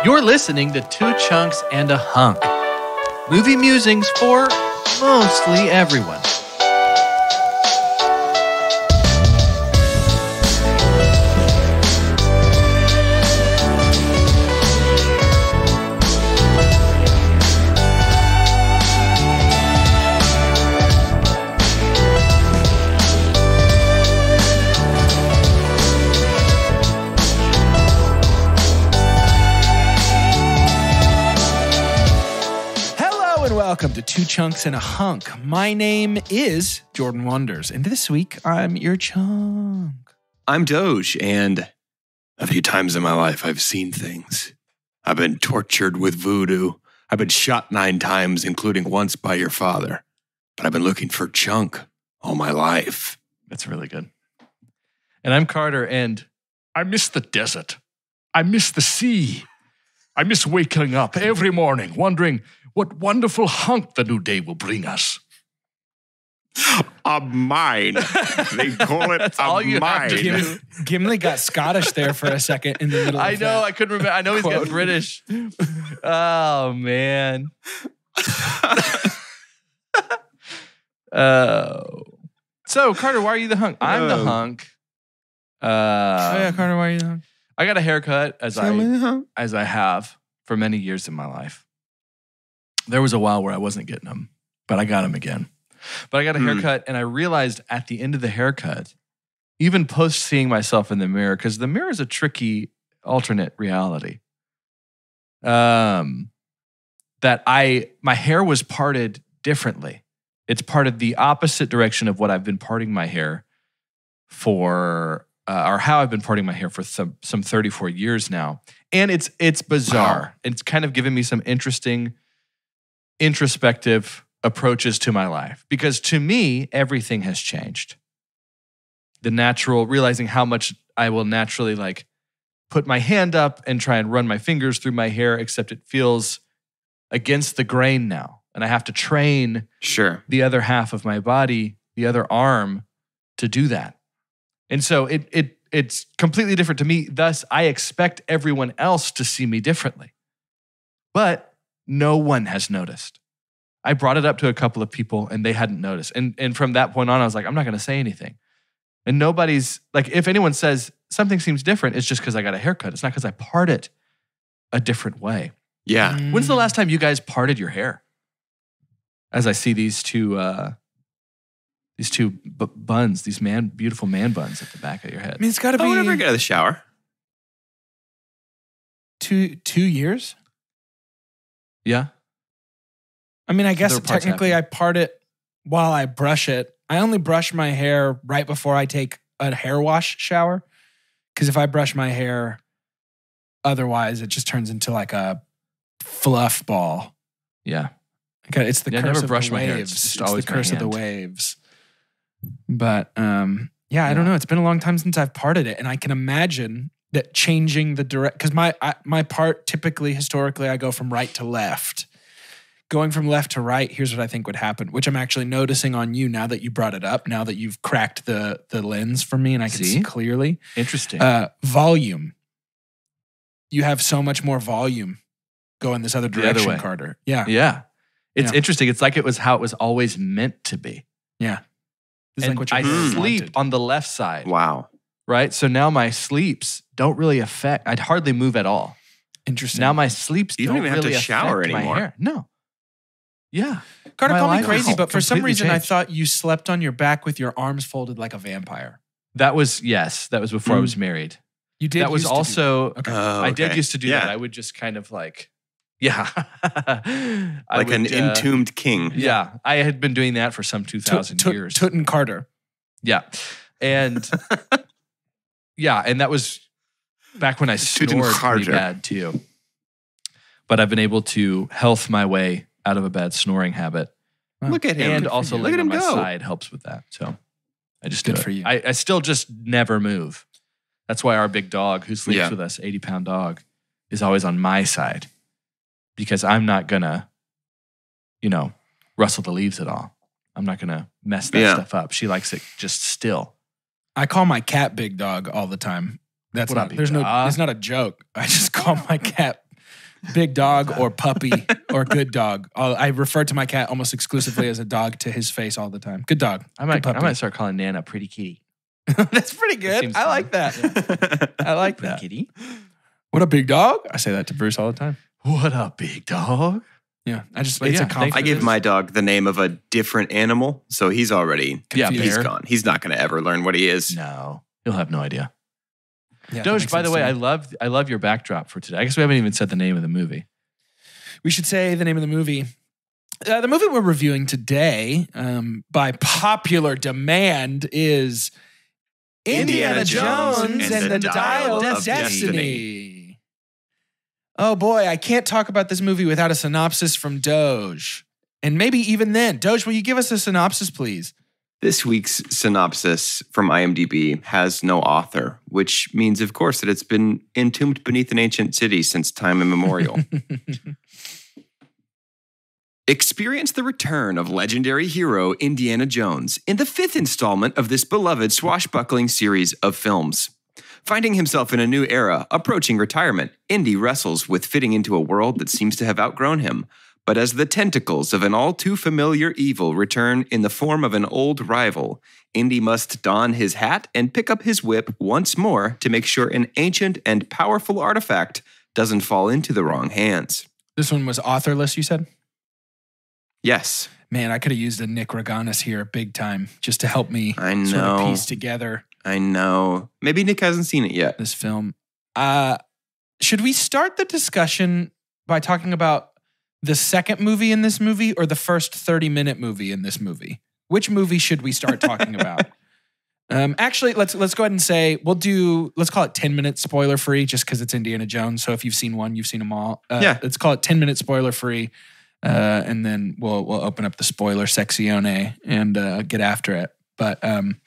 You're listening to Two Chunks and a Hunk. Movie musings for mostly everyone. Welcome to Two Chunks and a Hunk. My name is Jordan Wonders, and this week I'm your chunk. I'm Doge, and a few times in my life I've seen things. I've been tortured with voodoo. I've been shot 9 times, including once by your father. But I've been looking for Chunk all my life. That's really good. And I'm Carter, and I miss the desert. I miss the sea. I miss waking up every morning wondering what wonderful hunk the new day will bring us. A mine. They call it That's a all you mine. have to do. Gimli got Scottish there for a second in the middle of I know, I couldn't remember. I know he's got British. Oh, man. So, Carter, why are you the hunk? I'm the hunk. Carter, why are you the hunk? I got a haircut as I have for many years in my life. There was a while where I wasn't getting them, but I got them again. But I got a haircut, and I realized at the end of the haircut, even post seeing myself in the mirror, because the mirror is a tricky alternate reality, that my hair was parted differently. It's parted the opposite direction of what I've been parting my hair for, or how I've been parting my hair for some 34 years now. And it's bizarre. Wow. It's kind of given me some interesting introspective approaches to my life, because to me, everything has changed. The natural, realizing how much I will naturally like put my hand up and try and run my fingers through my hair, except it feels against the grain now. And I have to train the other half of my body, the other arm, to do that. And so it's completely different to me. Thus, I expect everyone else to see me differently. But no one has noticed. I brought it up to a couple of people and they hadn't noticed. And from that point on, I was like, I'm not going to say anything. And nobody's, like, if anyone says something seems different, it's just because I got a haircut. It's not because I part it a different way. Yeah. When's the last time you guys parted your hair? As I see these two buns, these beautiful man buns at the back of your head. I mean, it's got to be whenever I get out of the shower. 2 years? Yeah. I mean, I guess Other parts technically happen. I part it while I brush it. I only brush my hair right before I take a hair wash shower. Because if I brush my hair otherwise, it just turns into like a fluff ball. Yeah. Okay, it's the Yeah, I curse never of brush the my hair. waves. It's just It's always the my curse of the hand. waves. But yeah, I don't know. It's been a long time since I've parted it, and I can imagine that changing the direct, because my part typically historically I go from right to left. Going from left to right, here's what I think would happen, which I'm actually noticing on you now that you brought it up, now that you've cracked the lens for me and I can see clearly. Interesting. Volume. You have so much more volume going this other direction, way. Carter. Yeah. Yeah. It's Yeah. interesting. It's like it was how it was always meant to be. Yeah. This is And like what you I really sleep wanted. on the left side, Wow. right? So now my sleeps don't really affect, I'd hardly move at all. Interesting. Now my sleeps You don't don't even have really to shower affect my anymore. hair. No. Yeah. Carter, my call me life crazy, has but for some completely reason I changed. thought you slept on your back with your arms folded like a vampire. That was before I was married. You did. That was used to do also, that. Okay. I did used to do Yeah. that. I would just kind of like, yeah. Like an entombed king. Yeah. I had been doing that for some 2,000 years. Toot and Carter. Yeah. And yeah, and that was back when I snored pretty Carter. bad too. But I've been able to health my way out of a bad snoring habit. Look at him. And also Look laying at on him my go. side helps with that. So I just Good do it. for you. I still just never move. That's why our big dog who sleeps Yeah. with us, 80-pound dog, is always on my side. Because I'm not gonna, rustle the leaves at all. I'm not gonna mess that stuff up. She likes it just still. I call my cat Big Dog all the time. That's What up, not. Big There's no. Dog? It's not a joke. I just call my cat Big dog or puppy or good dog. I refer to my cat almost exclusively as a dog to his face all the time. Good dog. I might start calling Nana Pretty Kitty. That's pretty good. I like that. Yeah. I like that. Kitty. What a big dog. I say that to Bruce all the time. What a big dog. Yeah. It's a yeah, compliment. I gave my dog the name of a different animal, so he's already he's bear. gone. He's not going to ever learn what he is. No, he'll have no idea. Yeah, Doge, by the way, I love your backdrop for today. I guess we haven't even said the name of the movie. We should say the name of the movie. The movie we're reviewing today, by popular demand, is Indiana Jones and the Dial of Destiny. Oh boy, I can't talk about this movie without a synopsis from Doge. And maybe even then. Doge, will you give us a synopsis, please? This week's synopsis from IMDb has no author, which means, of course, that it's been entombed beneath an ancient city since time immemorial. Experience the return of legendary hero Indiana Jones in the 5th installment of this beloved swashbuckling series of films. Finding himself in a new era, approaching retirement, Indy wrestles with fitting into a world that seems to have outgrown him. But as the tentacles of an all-too-familiar evil return in the form of an old rival, Indy must don his hat and pick up his whip once more to make sure an ancient and powerful artifact doesn't fall into the wrong hands. This one was authorless, you said? Yes. Man, I could have used a Nick Reganis here big time just to help me sort of piece together I know. Maybe Nick hasn't seen it yet. this film. Should we start the discussion by talking about the second movie in this movie or the first 30-minute movie in this movie? Which movie should we start talking about? Actually, let's go ahead and say let's call it 10-minute spoiler free just because it's Indiana Jones. So if you've seen one, you've seen them all. Let's call it 10-minute spoiler free. And then we'll open up the spoiler seccione and get after it. But can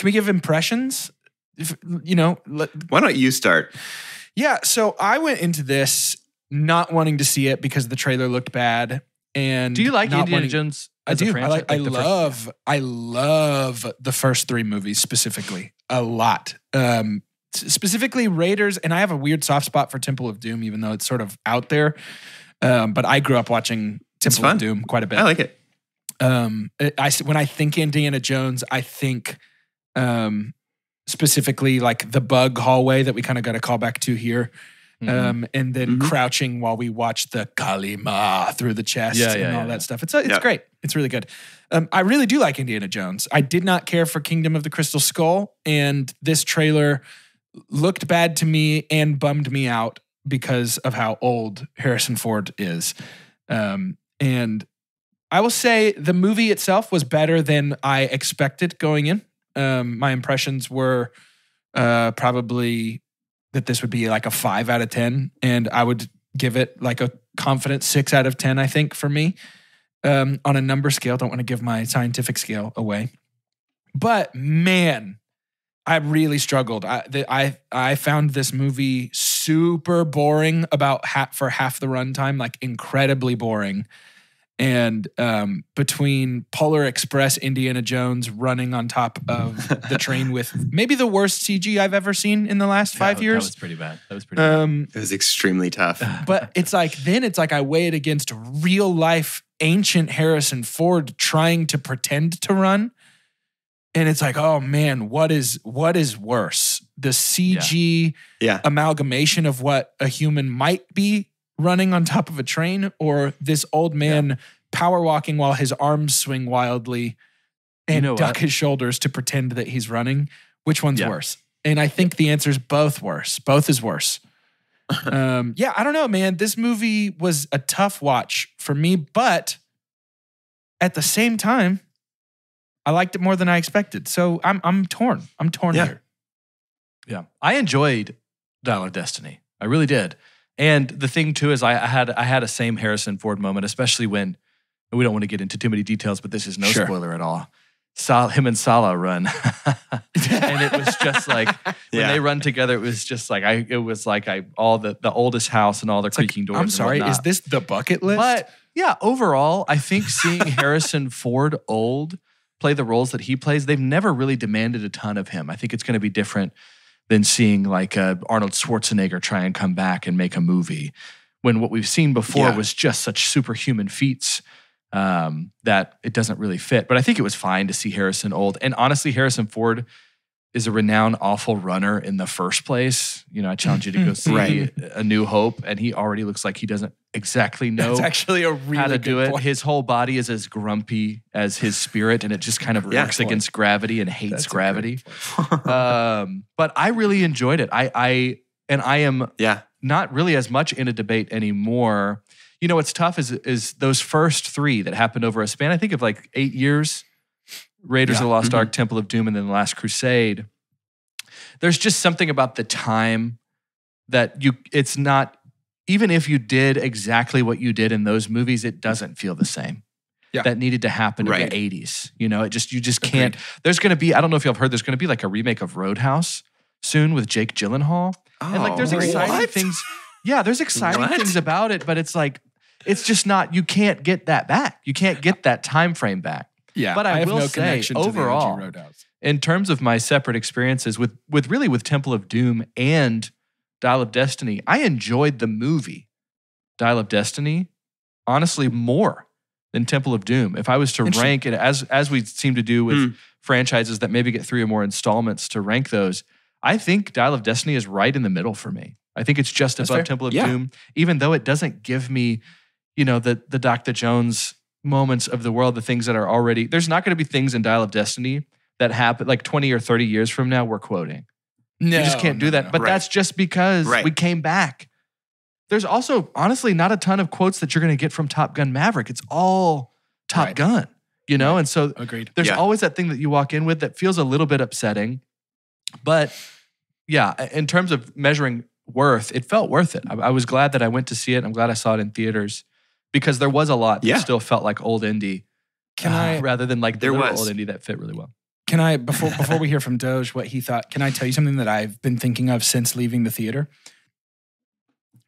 we give impressions? Why don't you start? Yeah, so I went into this not wanting to see it because the trailer looked bad. And do you like not Indiana Jones? I do. I love the first 3 movies specifically a lot. Specifically Raiders, and I have a weird soft spot for Temple of Doom, even though it's sort of out there. But I grew up watching Temple of Doom quite a bit. I like it. When I think Indiana Jones, I think specifically like the bug hallway that we kind of got a call back to here. And then crouching while we watch the Kalima through the chest and all that stuff. It's great. It's really good. I really do like Indiana Jones. I did not care for Kingdom of the Crystal Skull, and this trailer looked bad to me and bummed me out because of how old Harrison Ford is. And I will say the movie itself was better than I expected going in. My impressions were probably that this would be like a 5 out of 10, and I would give it like a confident 6 out of 10, I think, for me. On a number scale, don't want to give my scientific scale away. But man, I really struggled. I found this movie super boring for half the runtime, like incredibly boring. And between Polar Express Indiana Jones running on top of the train with maybe the worst CG I've ever seen in the last 5 years. That was pretty bad. It was extremely tough. But it's like I weigh it against real life ancient Harrison Ford trying to pretend to run. And it's like, oh man, what is worse? The CG amalgamation of what a human might be running on top of a train, or this old man power walking while his arms swing wildly and duck his shoulders to pretend that he's running? Which one's worse? And I think the answer is both worse. Both is worse. I don't know, man. This movie was a tough watch for me, but at the same time, I liked it more than I expected. So I'm torn. I'm torn here. Yeah. I enjoyed Dial of Destiny. I really did. And the thing too is I had a same Harrison Ford moment, especially when, we don't want to get into too many details, but this is no spoiler at all. Him and Salah run. And it was just like, when they run together, it was just like, all the oldest house and all the creaking doors. I'm sorry, is this the bucket list? But yeah, overall, I think seeing Harrison Ford old play the roles that he plays, they've never really demanded a ton of him. I think it's going to be different than seeing like Arnold Schwarzenegger try and come back and make a movie when what we've seen before Yeah. was just such superhuman feats that it doesn't really fit. But I think it was fine to see Harrison old. And honestly, Harrison Ford is a renowned awful runner in the first place. You know, I challenge you to go see Right. A New Hope, and he already looks like he doesn't exactly know That's actually a really how to good do it. point. His whole body is as grumpy as his spirit, and it just kind of Yeah. works against gravity and hates That's a gravity. great point. But I really enjoyed it. I am Yeah. not really as much in a debate anymore. You know, what's tough is those first three that happened over a span, I think of like 8 years. Raiders of the Lost Ark, Temple of Doom, and then The Last Crusade. There's just something about the time that it's not, even if you did exactly what you did in those movies, it doesn't feel the same. Yeah. That needed to happen Right. in the 80s. You know, you just can't. There's going to be, I don't know if y'all have heard, there's going to be like a remake of Roadhouse soon with Jake Gyllenhaal. And like there's Oh, exciting what? things. Yeah, there's exciting What? things about it, but it's like, it's just not, you can't get that back. You can't get that time frame back. Yeah, But I have will no say, connection to the overall, OG Roadhouse. In terms of my separate experiences with Temple of Doom and Dial of Destiny, I enjoyed the movie Dial of Destiny honestly more than Temple of Doom. If I was to Interesting. rank it as we seem to do with franchises that maybe get 3 or more installments to rank those, I think Dial of Destiny is right in the middle for me. I think it's just That's above fair. Temple of Yeah. Doom, even though it doesn't give me, you know, the Dr. Jones moments of the world, the things that are already, there's not going to be things in Dial of Destiny that happen like 20 or 30 years from now we're quoting. No, You just can't do that. But Right. that's just because Right. we came back. There's also, honestly, not a ton of quotes that you're going to get from Top Gun Maverick. It's all Top Right. Gun, you know? And so Agreed. there's Yeah. always that thing that you walk in with that feels a little bit upsetting. But yeah, in terms of measuring worth, it felt worth it. I was glad that I went to see it. I'm glad I saw it in theaters because there was a lot that Yeah. still felt like old Indy. Can I rather than like the There little was. old Indy that fit really well. Can I before we hear from Doge what he thought? Can I tell you something that I've been thinking of since leaving the theater?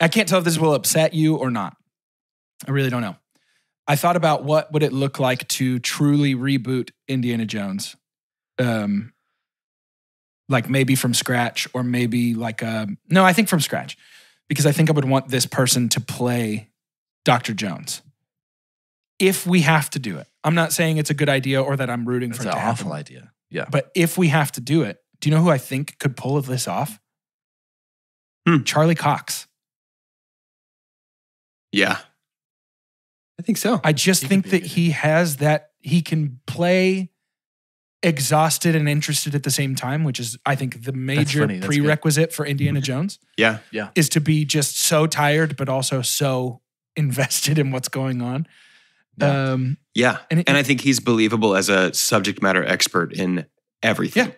I can't tell if this will upset you or not. I really don't know. I thought about what would it look like to truly reboot Indiana Jones, like maybe from scratch or maybe like no, I think from scratch because I think I would want this person to play Dr. Jones. If we have to do it, I'm not saying it's a good idea or that I'm rooting That's for an it to happen. awful idea. Yeah. But if we have to do it, do you know who I think could pull this off? Charlie Cox. Yeah. I think so. I just He think could be that good. he has that, he can play exhausted and interested at the same time, which is, I think, the major funny. That's good. prerequisite for Indiana Jones Yeah. is to be just so tired, but also so invested in what's going on. Yeah. Yeah. And And, it- I think he's believable as a subject matter expert in everything.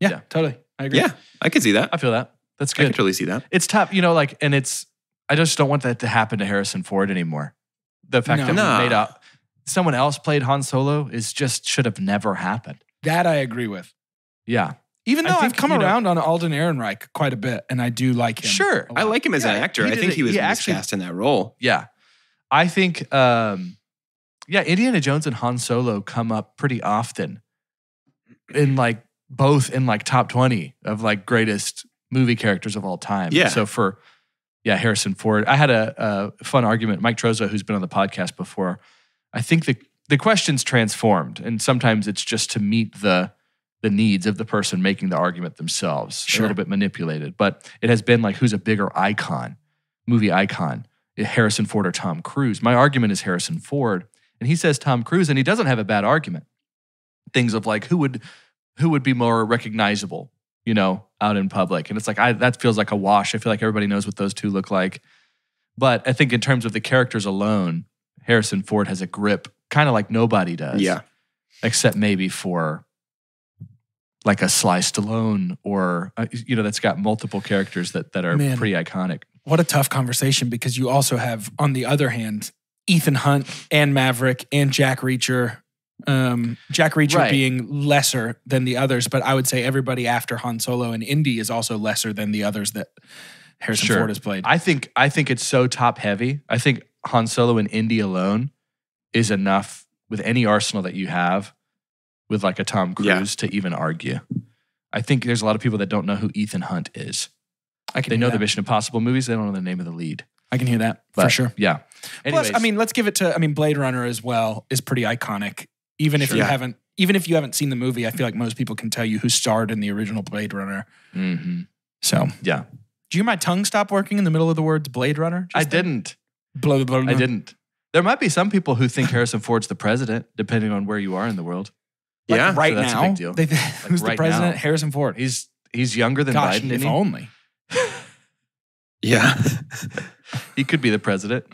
Yeah, totally. I agree. Yeah. I could see that. I feel that. That's I could good. totally see that. It's tough, you know, like, and it's, I just don't want that to happen to Harrison Ford anymore. The fact No. that Nah. we made up, someone else played Han Solo is just should have never happened. That I agree with. Yeah. Even I though I've think, come you know- around on Alden Ehrenreich quite a bit, and I do like him. Sure. a lot. I like him as an Yeah, actor. he I did think it- he was he actually- miscast in that role. Yeah. I think, Indiana Jones and Han Solo come up pretty often in like both in like top 20 of like greatest movie characters of all time. Yeah. So for, Harrison Ford, I had a fun argument. Mike Trozo, who's been on the podcast before, I think the question's transformed, and sometimes it's just to meet the needs of the person making the argument themselves. Sure. A little bit manipulated, but it has been like, who's a bigger icon, movie icon, Harrison Ford or Tom Cruise? My argument is Harrison Ford, and he says Tom Cruise, and he doesn't have a bad argument. Things of like, who would be more recognizable, you know, out in public. And it's like, that feels like a wash. I feel like everybody knows what those two look like. But I think in terms of the characters alone, Harrison Ford has a grip kind of like nobody does. Yeah. Except maybe for like a Sly Stallone or, that's got multiple characters that are Man. pretty iconic. What a tough conversation, because you also have, on the other hand, Ethan Hunt and Maverick and Jack Reacher. Jack Reacher Right. being lesser than the others, but I would say everybody after Han Solo and Indy is also lesser than the others that Harrison Sure. Ford has played. I think it's so top heavy. I think Han Solo and Indy alone is enough with any arsenal that you have with like a Tom Cruise to even argue. I think there's a lot of people that don't know who Ethan Hunt is. I can They hear know that. the Mission Impossible movies. They don't know the name of the lead. I can hear that for But, sure. Yeah. Anyways, Plus, I mean, let's give it to. I mean, Blade Runner as well is pretty iconic. Even if you haven't, seen the movie, I feel like most people can tell you who starred in the original Blade Runner. mm-hmm. So, Yeah. do you hear my tongue stop working in the middle of the words Blade Runner? I didn't. Blah, blah, blah. I didn't. There might be some people who think Harrison Ford's the president, depending on where you are in the world. Like Yeah. right So that's a now, big deal. who's the right president? now. Harrison Ford. He's younger than Gosh, Biden, if isn't he? only. Yeah. He could be the president.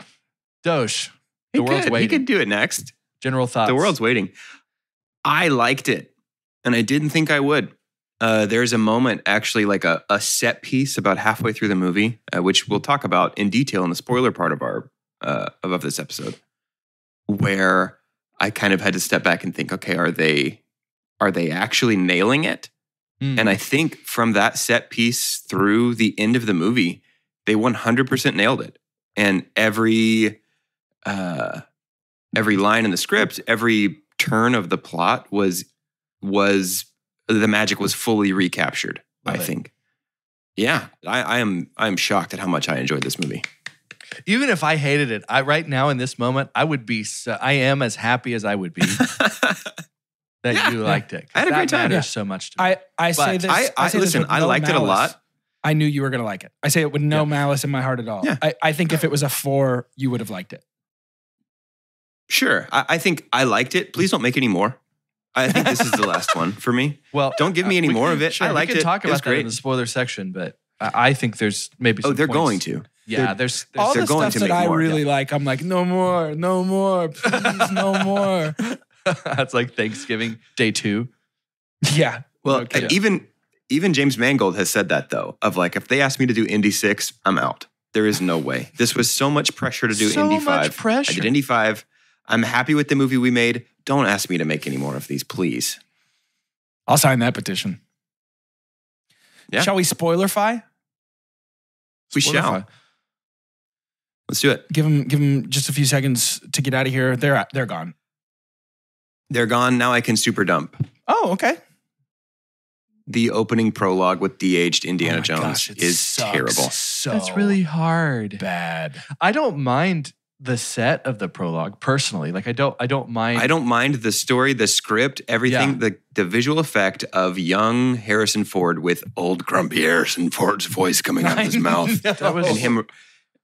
Doge. The world's He waiting. could do it next. General thoughts. The world's waiting. I liked it, and I didn't think I would. There's a moment, actually, like a set piece about halfway through the movie, which we'll talk about in detail in the spoiler part of our of this episode, where I kind of had to step back and think, okay, are they actually nailing it? Mm. And I think from that set piece through the end of the movie, they 100% nailed it. And every line in the script, every turn of the plot was the magic was fully recaptured. Love I it. think. Yeah, I'm shocked at how much I enjoyed this movie. Even if I hated it, right now in this moment, I would be. I am as happy as I would be that Yeah. you liked it. 'Cause I had a that great time. matters Yeah. so much to me. I say But this. I say this listen. with I no liked it a malice. lot. I knew you were going to like it. I say it with no malice in my heart at all. Yeah. I think if it was a 4, you would have liked it. Sure, I think I liked it. Please don't make any more. I think this is the last one for me. Well, Don't give me any we more can- of it. Sure, I liked we can it. talk It was about that in great. the spoiler section, but I think there's maybe. Some Oh, they're points- going to. Yeah, there's All they're the going stuff to that make I more, really like, I'm like, no more, please, no more. That's like Thanksgiving day 2. Yeah. Well, Okay. even James Mangold has said that though. Of like, if they ask me to do Indy 6, I'm out. There is no way. This was so much pressure to do So Indy much 5. pressure. I did Indy 5. I'm happy with the movie we made. Don't ask me to make any more of these, please. I'll sign that petition. Yeah. Shall we spoilerify? We shall. Let's do it. Give them just a few seconds to get out of here. They're gone. They're gone. Now I can super dump. Oh, okay. The opening prologue with de-aged Indiana Oh my Jones gosh, it is sucks terrible. So That's really hard. bad. I don't mind the set of the prologue personally. Like I don't mind. I don't mind the story, the script, everything, the visual effect of young Harrison Ford with old grumpy Harrison Ford's voice coming out of his mouth. That was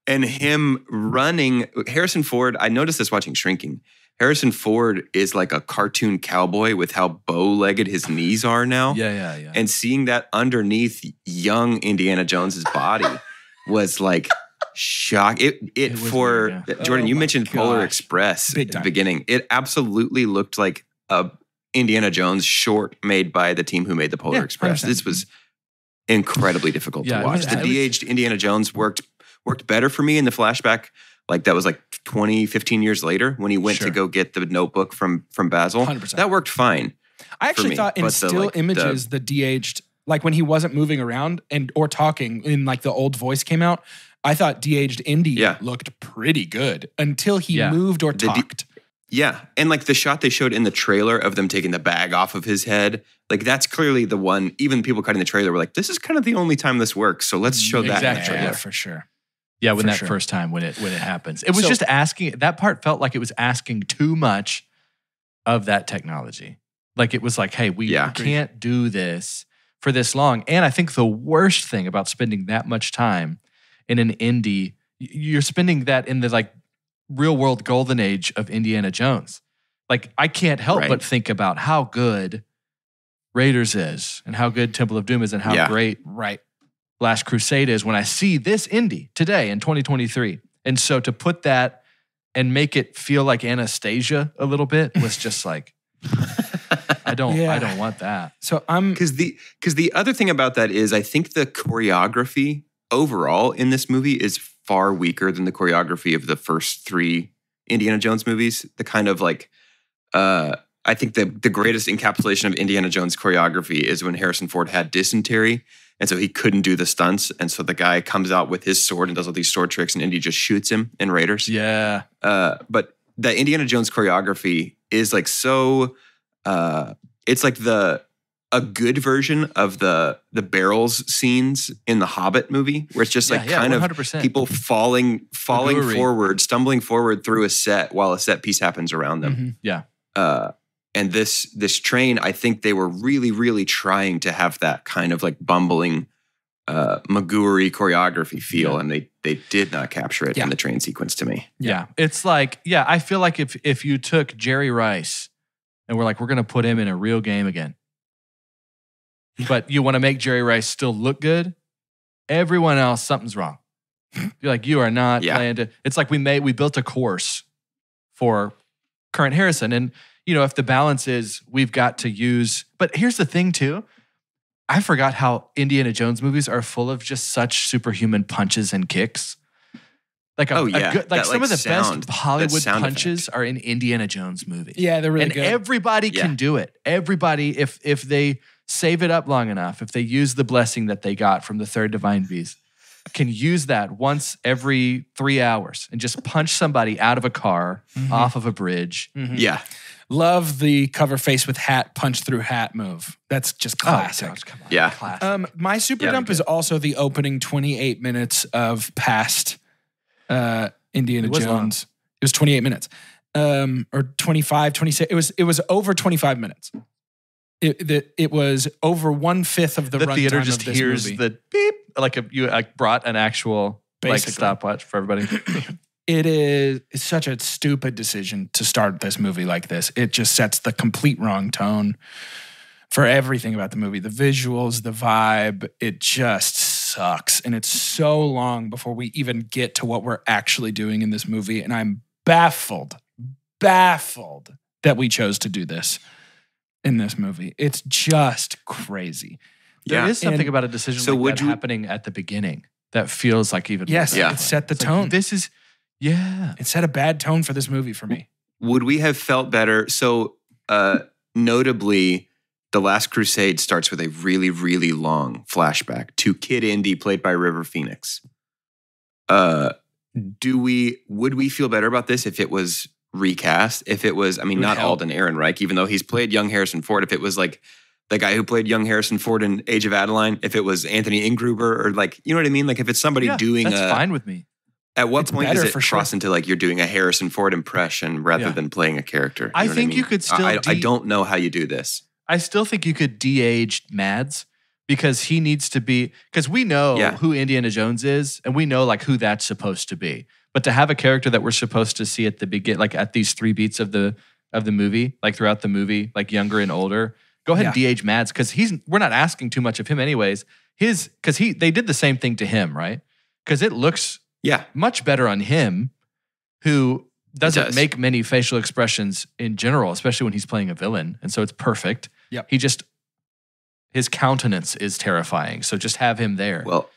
And him running. Harrison Ford, I noticed this watching Shrinking. Harrison Ford is like a cartoon cowboy with how bow-legged his knees are now. Yeah. And seeing that underneath young Indiana Jones's body was like shock. It was for weird, yeah. Jordan, Oh you my mentioned Polar gosh. Express Big at the time. beginning. It absolutely looked like a Indiana Jones short made by the team who made the Polar Yeah, Express. 100%. This was incredibly difficult Yeah, to it watch. was- The it was- de-aged Indiana Jones worked better for me in the flashback. Like that was like 20, 15 years later when he went Sure. to go get the notebook from Basil. 100%. That worked fine. I actually me, thought in but the, still like, images, the de-aged, like when he wasn't moving around or talking in like the old voice came out, I thought de-aged Indy Yeah. looked pretty good until he Yeah. moved or The de- talked. Yeah. And like the shot they showed in the trailer of them taking the bag off of his head, like that's clearly the one, even people cutting the trailer were like, this is kind of the only time this works. So let's show that in the Exactly. trailer. Yeah, for sure. Yeah, when For that sure. first time when it happens. It was So- just asking, that part felt like it was asking too much of that technology. Like it was like, hey, we Yeah. can't do this for this long. And I think the worst thing about spending that much time in an indie, you're spending that in the like real world golden age of Indiana Jones. Like I can't help Right. but think about how good Raiders is and how good Temple of Doom is and how Yeah. great Right. Last Crusade is when I see this indie today in 2023. And so to put that and make it feel like Anastasia a little bit was just like, I don't want that. So I'm Because the other thing about that is I think the choreography overall in this movie is far weaker than the choreography of the first 3 Indiana Jones movies. The kind of like, I think the greatest encapsulation of Indiana Jones choreography is when Harrison Ford had dysentery. And so he couldn't do the stunts. And so the guy comes out with his sword and does all these sword tricks and Indy just shoots him in Raiders. Yeah. But the Indiana Jones choreography is like so, it's like the a good version of the barrels scenes in the Hobbit movie, where it's just like kind 100%. of people falling Maguri. forward, stumbling forward through a set while a set piece happens around them. Mhm. Yeah. And this train, I think they were really, really trying to have that kind of like bumbling Maguri choreography feel, Yeah. and they did not capture it Yeah. in the train sequence to me. Yeah. It's like, I feel like if you took Jerry Rice and we're like, we're going to put him in a real game again, but you want to make Jerry Rice still look good, everyone else, something's wrong. You're like, you are not Yeah. playing to, it's like we built a course for current Harrison. And, if the balance is we've got to use, but here's the thing too. I forgot how Indiana Jones movies are full of just such superhuman punches and kicks. Like Oh, yeah. good, like That, some like, of the sound, best Hollywood that sound punches are in Indiana Jones movies. Yeah, they're really and good. everybody Yeah. can do it. Everybody, if they save it up long enough, if they use the blessing that they got from the third divine beast, can use that once every 3 hours and just punch somebody out of a car, off of a bridge. Yeah. Love the cover face with hat, punch through hat move. That's just classic. gosh, come on. Yeah. Classic. My super Yeah, dump is also the opening 28 minutes of past Indiana It was long. Jones. It was 28 minutes. Or 25, 26. It was over 25 minutes. It was over 1/5 of the the runtime theater of just this hears movie. the beep, like you brought an actual Basically. stopwatch for everybody. It's such a stupid decision to start this movie like this. It just sets the complete wrong tone for everything about the movie. The visuals, the vibe, it just sucks. And it's so long before we even get to what we're actually doing in this movie. And I'm baffled that we chose to do this in this movie. It's just crazy. There Yeah. is something And about a decision so like would that you- happening at the beginning that feels like even Yes, more Yeah. it set the It's like, tone. this is, It set a bad tone for this movie for me. Would we have felt better? So, notably, The Last Crusade starts with a really, really long flashback to Kid Indy, played by River Phoenix. Would we feel better about this if it was recast? If it was, would not help. Alden Ehrenreich, even though he's played young Harrison Ford. If it was like the guy who played young Harrison Ford in Age of Adeline, if it was Anthony Ingruber, or like, you know what I mean? Like if it's somebody doing that's fine with me. at what It's point does better it for sure. cross into like you're doing a Harrison Ford impression rather Yeah. than playing a character? I know what think you mean? could still I don't know how you do this. I still think you could de-age Mads because he needs to be, because we know Yeah. who Indiana Jones is and we know like who that's supposed to be. But to have a character that we're supposed to see at the beginning, like at these 3 beats of the movie, like throughout the movie, like younger and older, go ahead and de-age Mads because we're not asking too much of him anyways. They did the same thing to him, right? Because it looks Yeah. much better on him, who doesn't does. make many facial expressions in general, especially when he's playing a villain. And so it's perfect. Yep. His countenance is terrifying. So just have him there. Well,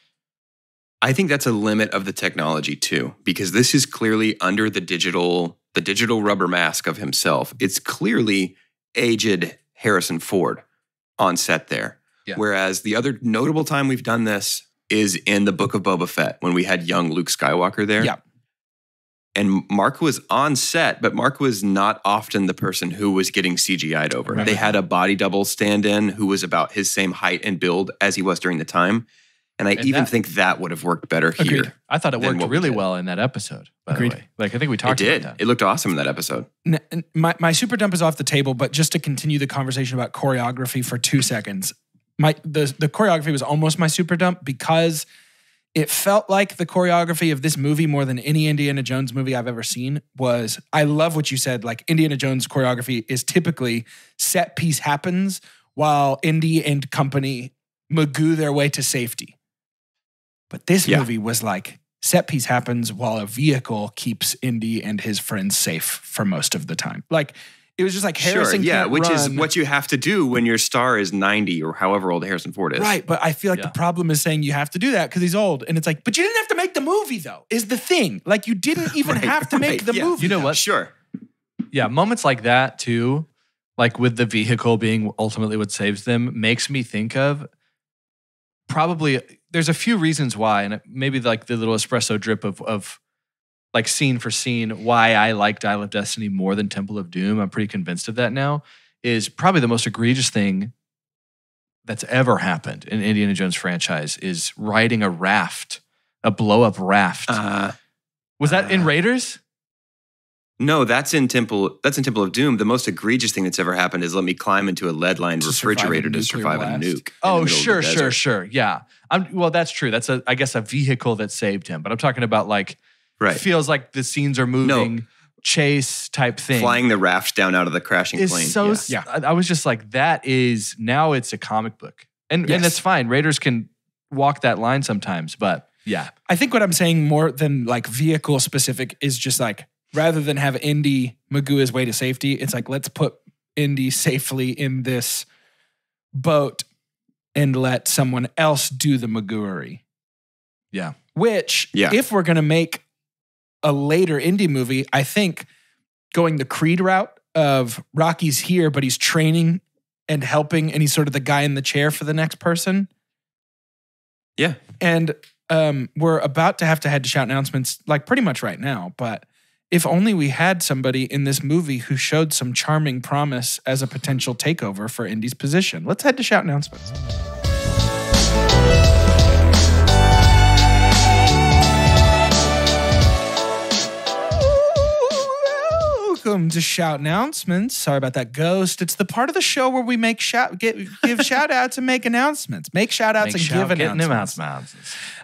I think that's a limit of the technology too, because this is clearly under the digital rubber mask of himself. It's clearly aged Harrison Ford on set there. Yeah. Whereas the other notable time we've done this is in the Book of Boba Fett when we had young Luke Skywalker there. Yeah. And Mark was on set, but Mark was not often the person who was getting CGI'd over. Right. They had a body double stand-in who was about his same height and build as he was during the time. And I even think that would have worked better Agreed. here. I thought it than worked what we really did. well in that episode, by Agreed. the way. Like, I think we It talked did. about that. It looked awesome in that episode. My super dump is off the table, but just to continue the conversation about choreography for 2 seconds, the choreography was almost my super dump because it felt like the choreography of this movie more than any Indiana Jones movie I've ever seen was, I love what you said, like Indiana Jones choreography is typically set piece happens while Indy and company magoo their way to safety. But this Yeah. movie was like set piece happens while a vehicle keeps Indy and his friends safe for most of the time. Like it was just like Harrison can't which is run. what you have to do when your star is 90 or however old Harrison Ford is. Right, but I feel like Yeah. the problem is saying you have to do that because he's old. And it's like, but you didn't have to make the movie though, is the thing. Like you didn't even Right, have to make right, the yeah. movie. You know though. what? Sure. Yeah, moments like that too, like with the vehicle being ultimately what saves them, makes me think of probably, there's a few reasons why, and maybe like the little espresso drip of like scene for scene, why I like Dial of Destiny more than Temple of Doom. I'm pretty convinced of that now. Is probably the most egregious thing that's ever happened in Indiana Jones franchise is riding a raft, a blow-up raft. Was that in Raiders? No, that's in Temple of Doom. The most egregious thing that's ever happened is let me climb into a lead-lined refrigerator to survive a nuke. Oh, sure. Yeah. Well, that's true. That's I guess a vehicle that saved him. But I'm talking about like, feels like the scenes are moving, chase type thing. Flying the raft down out of the crashing plane. I was just like, now it's a comic book. And that's fine. Raiders can walk that line sometimes, but yeah. I think what I'm saying more than like vehicle specific is just like, rather than have Indy magoo his way to safety, it's like, let's put Indy safely in this boat and let someone else do the magooery. Yeah. Which, if we're going to make a later Indy movie, I think going the Creed route of Rocky's here, but he's training and helping, and he's sort of the guy in the chair for the next person. Yeah. And we're about to have to head to shout announcements like pretty much right now, but if only we had somebody in this movie who showed some charming promise as a potential takeover for Indy's position. Let's head to shout announcements. Welcome to Shout Announcements. Sorry about that, Ghost. It's the part of the show where we make give shout outs and make announcements. Make shout outs and give announcements.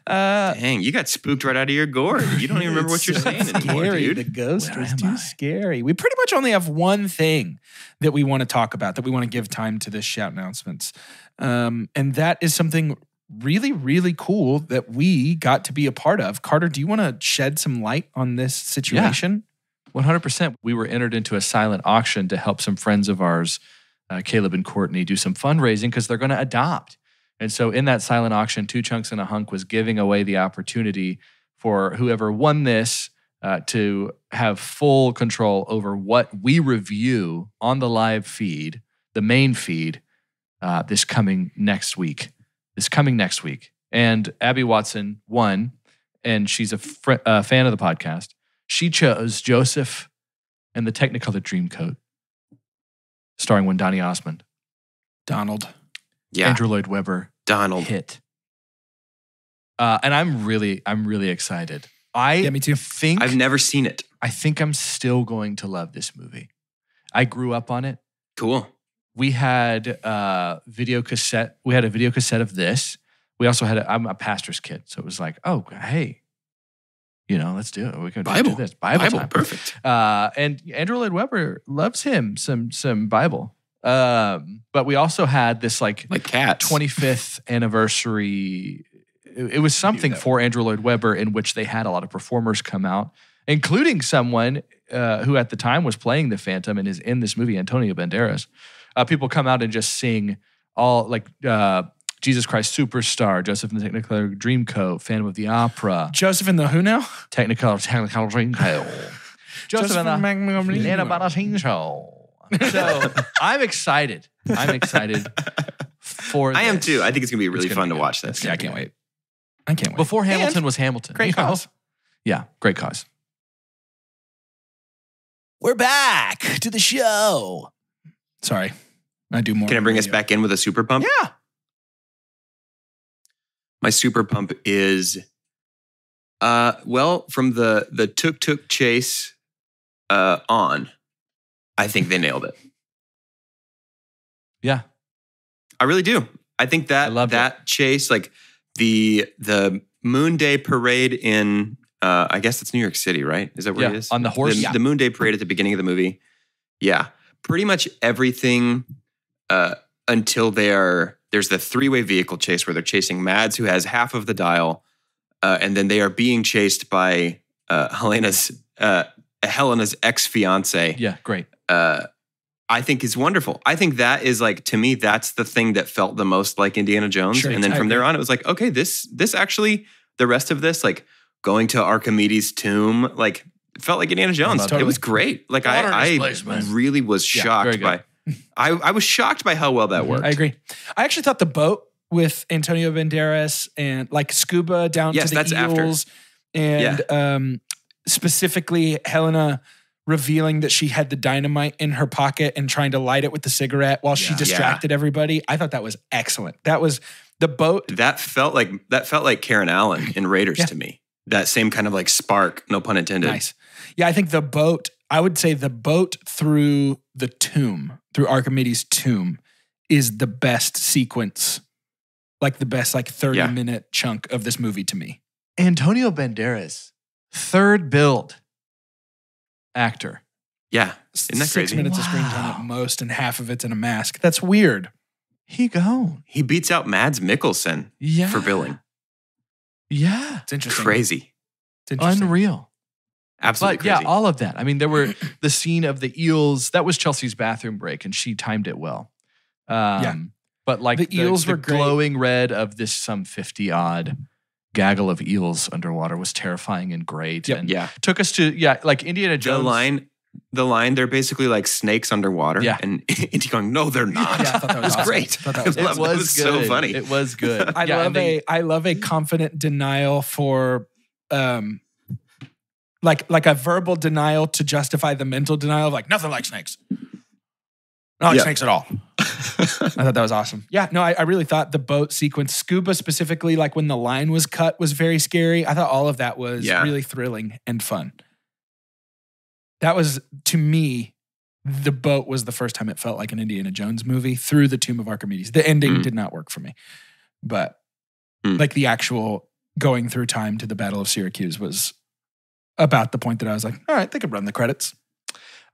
Dang, you got spooked right out of your gourd. You don't even remember what you're saying anymore, dude. The Ghost was too scary. We pretty much only have one thing that we want to talk about, that we want to give time to this Shout Announcements. And that is something really, really cool that we got to be a part of. Carter, do you want to shed some light on this situation? 100%. We were entered into a silent auction to help some friends of ours, Caleb and Courtney, do some fundraising because they're going to adopt. And so in that silent auction, Two Chunks and a Hunk was giving away the opportunity for whoever won this to have full control over what we review on the live feed, the main feed, this coming next week. And Abby Watson won, and she's a fan of the podcast. She chose Joseph and the Technicolor Dreamcoat, starring one Donny Osmond. Donald. Yeah. Andrew Lloyd Webber. Donald. Hit. And I'm really excited. Me too. I've never seen it. I think I'm still going to love this movie. I grew up on it. Cool. We had a video cassette. We had a video cassette of this. We also had I'm a pastor's kid. So it was like, oh, hey, let's do it. We can do this. Bible time. Perfect. And Andrew Lloyd Webber loves him some Bible. But we also had this like cats. 25th anniversary. It was something for Andrew Lloyd Webber in which they had a lot of performers come out, including someone who at the time was playing the Phantom and is in this movie, Antonio Banderas. People come out and just sing all like Jesus Christ Superstar, Joseph and the Technicolor Dreamcoat, Phantom of the Opera. Joseph and the who now? Technicolor Dreamcoat. Joseph and the Dreamcoat. So I'm excited. For this. I am too. I think it's going to be really fun to watch this. Yeah, I can't wait. Before Hamilton was Hamilton. Great cause. Yeah, great cause. We're back to the show. Sorry. I do more. Can I bring us back in with a super pump? Yeah. My super pump is, from the tuk-tuk chase on, I think they nailed it. Yeah. I really do. I think that chase, like the Moon Day parade in, I guess it's New York City, right? Is that where it is? On the horse. The Moon Day parade at the beginning of the movie. Yeah. Pretty much everything until there's the three-way vehicle chase where they're chasing Mads, who has half of the dial, and then they are being chased by Helena's ex-fiance. Yeah, great. I think is wonderful. I think that is like, to me, that's the thing that felt the most like Indiana Jones. Sure, and then from there on, it was like, okay, this actually, the rest of this, like going to Archimedes' tomb, like it felt like Indiana Jones. Totally. It was great. Like I really was shocked by, I was shocked by how well that worked. I agree. I actually thought the boat with Antonio Banderas and like scuba down to the that's eels after. and specifically Helena revealing that she had the dynamite in her pocket and trying to light it with the cigarette while she distracted everybody. I thought that was excellent. That was the boat. That felt like Karen Allen in Raiders to me. That same kind of like spark, no pun intended. Nice. Yeah, I think the boat, I would say the boat through the tomb, through Archimedes' tomb, is the best sequence, like the best 30-minute chunk of this movie to me. Antonio Banderas, third build actor. Yeah. Isn't that 6 crazy? minutes of screen time at most, and half of it's in a mask. That's weird. He gone. He beats out Mads Mikkelsen for billing. Yeah. It's interesting. Crazy. It's interesting. Unreal. Absolutely But crazy. yeah, all of that. I mean, there were the scene of the eels. That was Chelsea's bathroom break, and she timed it well. But like The eels were great. glowing red of this some 50-odd gaggle of eels underwater was terrifying and great. Yep. And Yeah. took us to, like Indiana Jones. The line, they're basically like snakes underwater. Yeah. And Indy going, no, they're not. Yeah, I thought that was It was awesome. great. I thought that was I loved awesome. it. It was so funny. It was good. I love a confident denial for like a verbal denial to justify the mental denial of like nothing like snakes. Not like snakes at all. I thought that was awesome. Yeah, no, I really thought the boat sequence, scuba specifically, like when the line was cut, was very scary. I thought all of that was really thrilling and fun. That was, to me, the boat was the first time it felt like an Indiana Jones movie through the Tomb of Archimedes. The ending did not work for me. But like the actual going through time to the Battle of Syracuse was about the point that I was like, all right, they could run the credits.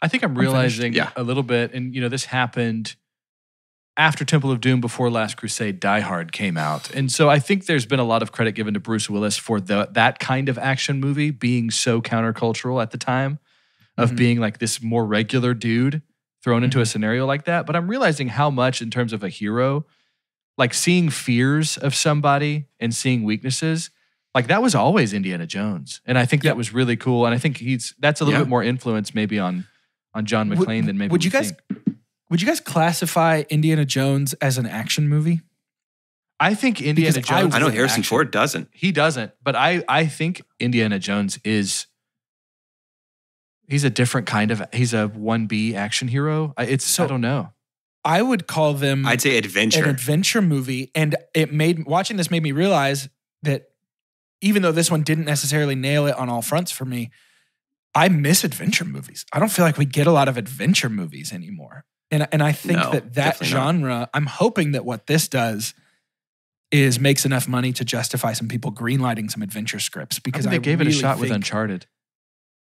I think I'm realizing a little bit, and this happened after Temple of Doom, before Last Crusade, Die Hard came out. And so I think there's been a lot of credit given to Bruce Willis for that kind of action movie being so countercultural at the time, of being like this more regular dude thrown into a scenario like that. But I'm realizing how much in terms of a hero, like seeing fears of somebody and seeing weaknesses, like that was always Indiana Jones. And I think that was really cool. And I think that's a little bit more influence maybe on John McClane than maybe would you guys classify Indiana Jones as an action movie? I think Indiana Jones. I know is Harrison action. Ford doesn't. He doesn't, but I think Indiana Jones he's a different kind of, he's a 1B action hero. I don't know. I would call them, I'd say adventure. an adventure movie. And watching this made me realize that even though this one didn't necessarily nail it on all fronts for me, I miss adventure movies. I don't feel like we get a lot of adventure movies anymore. And I think that genre, I'm hoping that what this does is makes enough money to justify some people greenlighting some adventure scripts, because they gave it a really shot with think- Uncharted.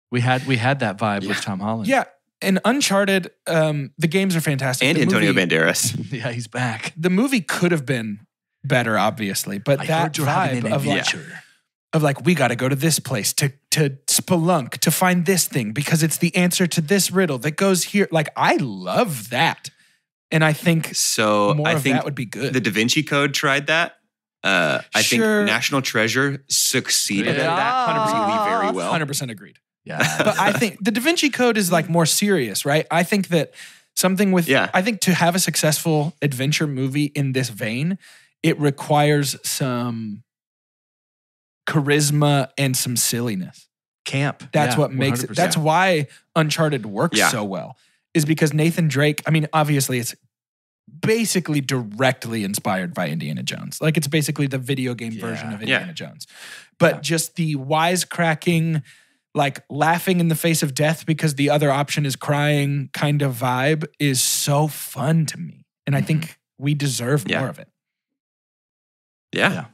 We had that vibe with Tom Holland. Yeah. And Uncharted, the games are fantastic. And The Antonio movie- Banderas. Yeah, he's back. The movie could have been better, obviously, but that vibe of like, we got to go to this place to spelunk to find this thing because it's the answer to this riddle that goes here. Like, I love that. And I think more of that would be good. The Da Vinci Code tried that. I think National Treasure succeeded at that really very well. 100% agreed. Yeah. But I think the Da Vinci Code is like more serious, right? I think that something with, I think to have a successful adventure movie in this vein, it requires some charisma and some silliness. Camp. That's what makes it. That's why Uncharted works so well, is because Nathan Drake, I mean, obviously it's basically directly inspired by Indiana Jones. Like, it's basically the video game version of Indiana Jones. But just the wisecracking, like laughing in the face of death because the other option is crying kind of vibe is so fun to me. And I think we deserve more of it. Yeah.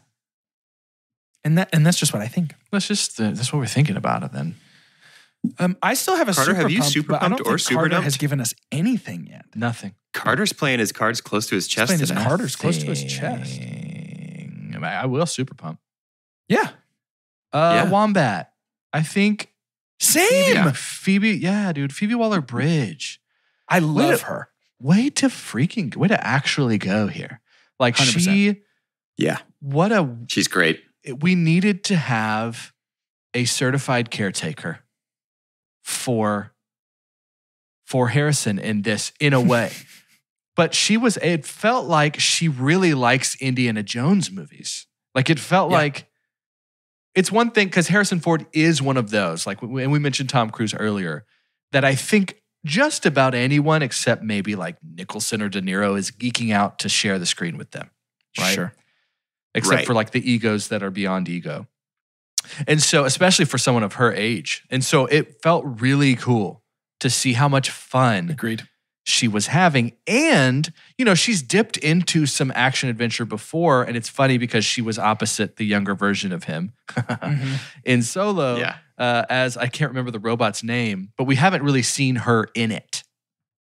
And that's just what I think. That's what we're thinking about it then. I still have a Carter, super have you pumped, super but I don't pumped or think super Carter dumped? has given us anything yet. Nothing. Carter's playing his cards close to his chest Playing his today. Carter's close to his chest. I will super pump. Yeah. Wombat. I think Same. Phoebe, dude. Phoebe Waller-Bridge. I love her. Way to actually go here. Like 100%. She's great. We needed to have a certified caretaker for Harrison in this, in a way. But it felt like she really likes Indiana Jones movies. Like, it felt like, it's one thing, because Harrison Ford is one of those, like, and we mentioned Tom Cruise earlier, that I think just about anyone except maybe like Nicholson or De Niro is geeking out to share the screen with them, right? Sure. Except for like the egos that are beyond ego. And so, especially for someone of her age. And so it felt really cool to see how much fun Agreed. she was having. And, you know, she's dipped into some action adventure before. And it's funny because she was opposite the younger version of him in Solo. Yeah. As I can't remember the robot's name, but we haven't really seen her in it.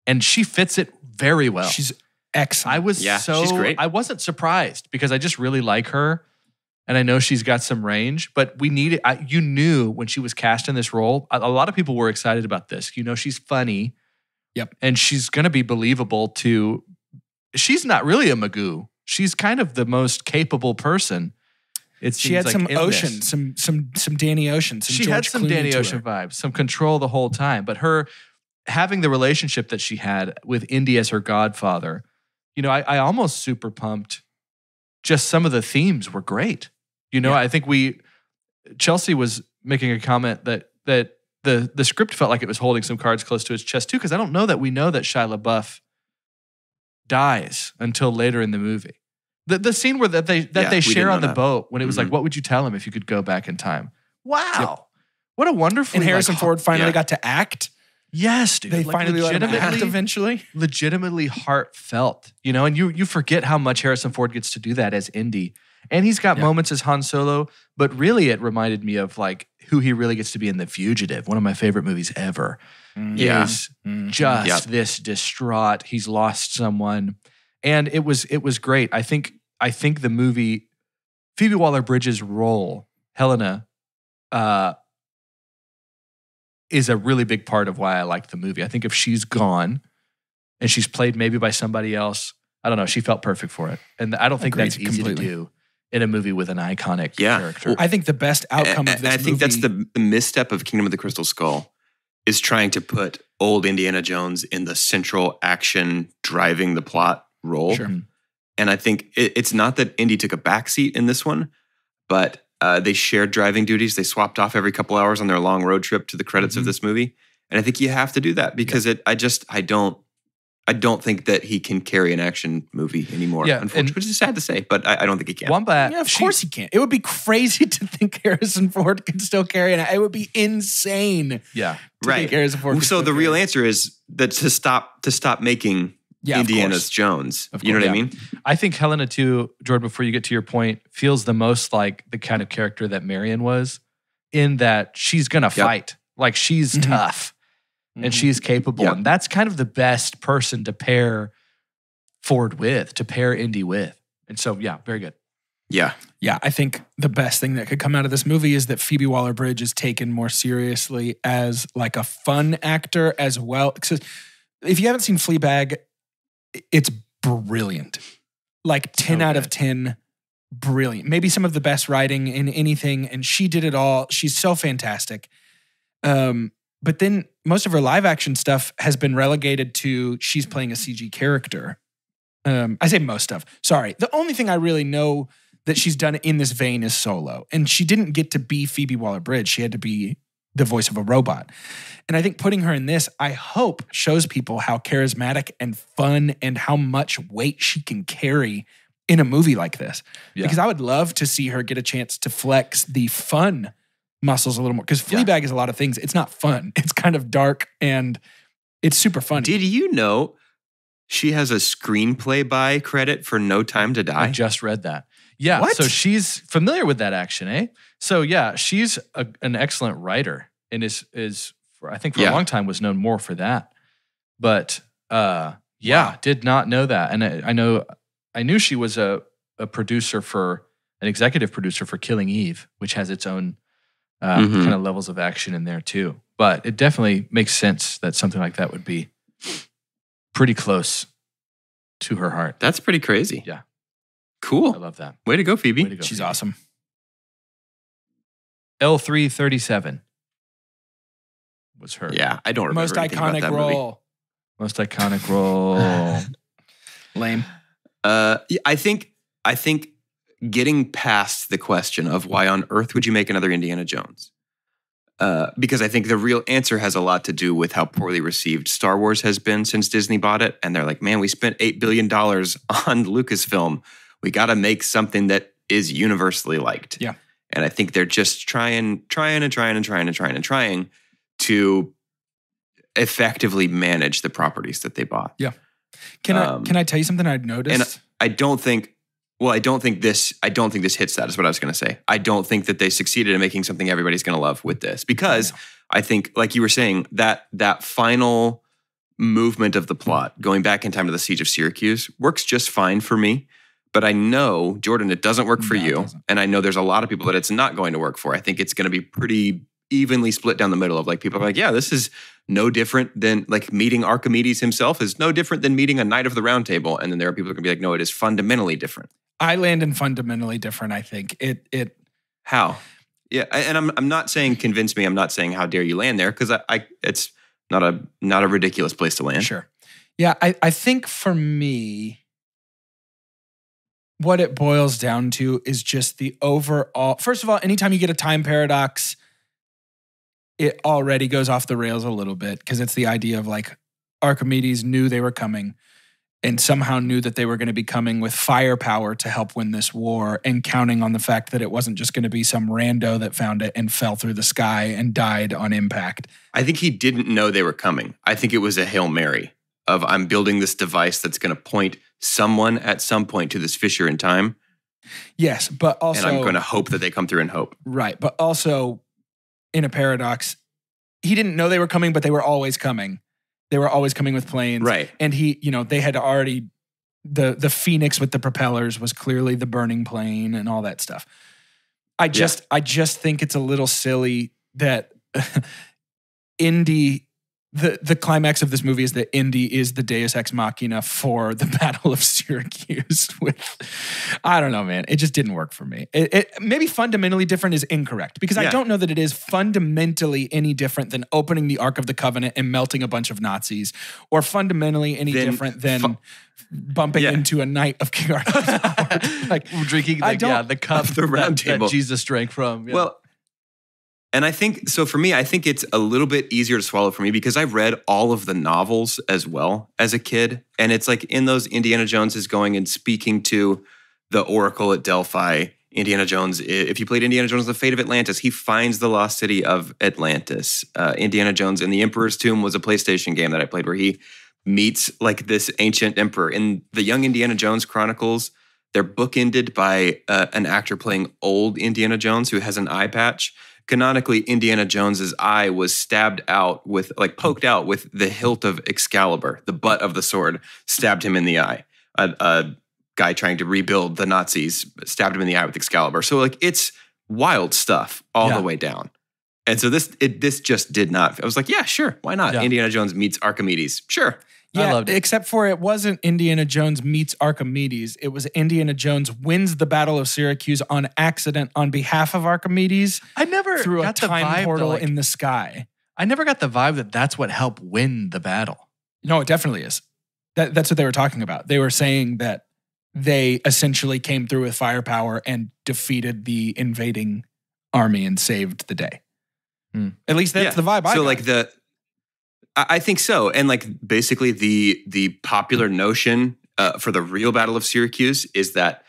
And she fits it very well. She's excellent. I was she's great. I wasn't surprised because I just really like her. And I know she's got some range, but we needed, you knew when she was cast in this role, a lot of people were excited about this. You know, she's funny. Yep. And she's going to be believable she's not really a Magoo. She's kind of the most capable person. She had some Ocean, some Danny Ocean. She George had some Clooney Danny to Ocean her. vibes, some control the whole time. But her having the relationship that she had with Indy as her godfather, you know, I almost super pumped. Just some of the themes were great. You know, I think Chelsea was making a comment that the script felt like it was holding some cards close to his chest too, because I don't know that we know that Shia LaBeouf dies until later in the movie. The scene where they share on the boat when it was like, what would you tell him if you could go back in time? Wow. Yep. What a wonderful. And Harrison Ford finally got to act. Yes, dude. They finally let him act eventually. Legitimately heartfelt, you know, and you forget how much Harrison Ford gets to do that as Indy. And he's got moments as Han Solo, but really it reminded me of like who he really gets to be in The Fugitive, one of my favorite movies ever. Is just this distraught. He's lost someone. And it was great. I think the movie, Phoebe Waller-Bridge's role, Helena, is a really big part of why I like the movie. I think if she's gone and she's played maybe by somebody else, I don't know, she felt perfect for it. And I don't think that's easy to do in a movie with an iconic character. I think the best outcome of this I think that's the misstep of Kingdom of the Crystal Skull is trying to put old Indiana Jones in the central action driving the plot role. Sure. And I think it's not that Indy took a backseat in this one, but they shared driving duties. They swapped off every couple hours on their long road trip to the credits of this movie. And I think you have to do that because I don't think that he can carry an action movie anymore, unfortunately, which is sad to say, but I don't think he can. Of course he can't. It would be crazy to think Harrison Ford could still carry it. It would be insane. Yeah. Think Harrison Ford So the real answer is that to stop making Indiana's Jones. You know what I mean? I think Helena too, Jordan, before you get to your point, feels the most like the kind of character that Marion was in that she's going to fight. Like she's tough. And she's capable. And that's kind of the best person to pair Ford with, to pair Indy with. And so, very good. Yeah. Yeah, I think the best thing that could come out of this movie is that Phoebe Waller-Bridge is taken more seriously as like a fun actor as well. Because if you haven't seen Fleabag, it's brilliant. Like 10 out of 10, brilliant. Maybe some of the best writing in anything. And she did it all. She's so fantastic. But then most of her live action stuff has been relegated to she's playing a CG character. I say most of. Sorry. The only thing I really know that she's done in this vein is Solo. And she didn't get to be Phoebe Waller-Bridge. She had to be the voice of a robot. And I think putting her in this, I hope, shows people how charismatic and fun and how much weight she can carry in a movie like this. Yeah. Because I would love to see her get a chance to flex the fun muscles a little more, because Fleabag is a lot of things. It's not fun. It's kind of dark and it's super funny. Did you know she has a screenplay by credit for No Time to Die? I just read that. Yeah, What? so she's familiar with that action, eh? So she's an excellent writer and is I think for a long time was known more for that. But did not know that. And I knew she was a producer an executive producer for Killing Eve, which has its own kind of levels of action in there too. But it definitely makes sense that something like that would be pretty close to her heart. That's pretty crazy. Yeah. Cool. I love that. Way to go, Phoebe. Way to go, She's Phoebe. awesome. L337 was her. Yeah, I don't remember Most anything about iconic that role. Most iconic role. Lame. I think getting past the question of why on earth would you make another Indiana Jones, because I think the real answer has a lot to do with how poorly received Star Wars has been since Disney bought it. And they're like, man, we spent $8 billion on Lucasfilm. We got to make something that is universally liked. Yeah. And I think they're just trying to effectively manage the properties that they bought. Yeah. Can I tell you something I'd noticed? And I don't think this hits that, is what I was going to say. I don't think that they succeeded in making something everybody's going to love with this, because I think, like you were saying, that final movement of the plot, going back in time to the Siege of Syracuse, works just fine for me. But I know, Jordan, it doesn't work for you. And I know there's a lot of people that it's not going to work for. I think it's going to be pretty evenly split down the middle of, like, people are like, yeah, this is no different than, like, meeting Archimedes himself is no different than meeting a Knight of the Round Table. And then there are people who are going to be like, no, it is fundamentally different. I land in fundamentally different, I think. How? Yeah, and I'm not saying convince me. I'm not saying how dare you land there, because it's not a ridiculous place to land. Sure. Yeah, I think for me, what it boils down to is just the overall. First of all, anytime you get a time paradox, it already goes off the rails a little bit, because it's the idea of, like, Archimedes knew they were coming and somehow knew that they were going to be coming with firepower to help win this war, and counting on the fact that it wasn't just going to be some rando that found it and fell through the sky and died on impact. I think he didn't know they were coming. I think it was a Hail Mary of, I'm building this device that's going to point someone at some point to this fissure in time. Yes, but also... And I'm going to hope that they come through and hope. Right, but also, in a paradox, he didn't know they were coming, but they were always coming. They were always coming with planes. Right. And they had already, the Phoenix with the propellers was clearly the burning plane and all that stuff. I just think it's a little silly that Indy, the climax of this movie is that Indy is the Deus Ex Machina for the Battle of Syracuse. I don't know, man. It just didn't work for me. It maybe fundamentally different is incorrect, because I don't know that it is fundamentally any different than opening the Ark of the Covenant and melting a bunch of Nazis, or fundamentally any different than bumping into a knight of King Arthur's court. Like, drinking the cup the round table that Jesus drank from. Yeah. Well, and I think, so for me, I think it's a little bit easier to swallow for me, because I read all of the novels as well as a kid. And it's like, in those, Indiana Jones is going and speaking to the Oracle at Delphi. Indiana Jones, if you played Indiana Jones, The Fate of Atlantis, he finds the lost city of Atlantis. Indiana Jones in the Emperor's Tomb was a PlayStation game that I played, where he meets, like, this ancient emperor. In the Young Indiana Jones Chronicles, they're bookended by an actor playing old Indiana Jones who has an eye patch. Canonically, Indiana Jones's eye was stabbed out with, like, poked out with the hilt of Excalibur. The butt of the sword stabbed him in the eye. A guy trying to rebuild the Nazis stabbed him in the eye with Excalibur. So, like, it's wild stuff all the way down. And so this just did not. I was like, yeah, sure, why not? Yeah. Indiana Jones meets Archimedes. Sure. Yeah, I loved it. Except for it wasn't Indiana Jones meets Archimedes. It was Indiana Jones wins the Battle of Syracuse on accident on behalf of Archimedes. I never through got a time portal in the sky. I never got the vibe that that's what helped win the battle. No, it definitely is. That's what they were talking about. They were saying that they essentially came through with firepower and defeated the invading army and saved the day. At least that's the vibe I got. So, like, I think so. And, like, basically the popular notion for the real Battle of Syracuse is that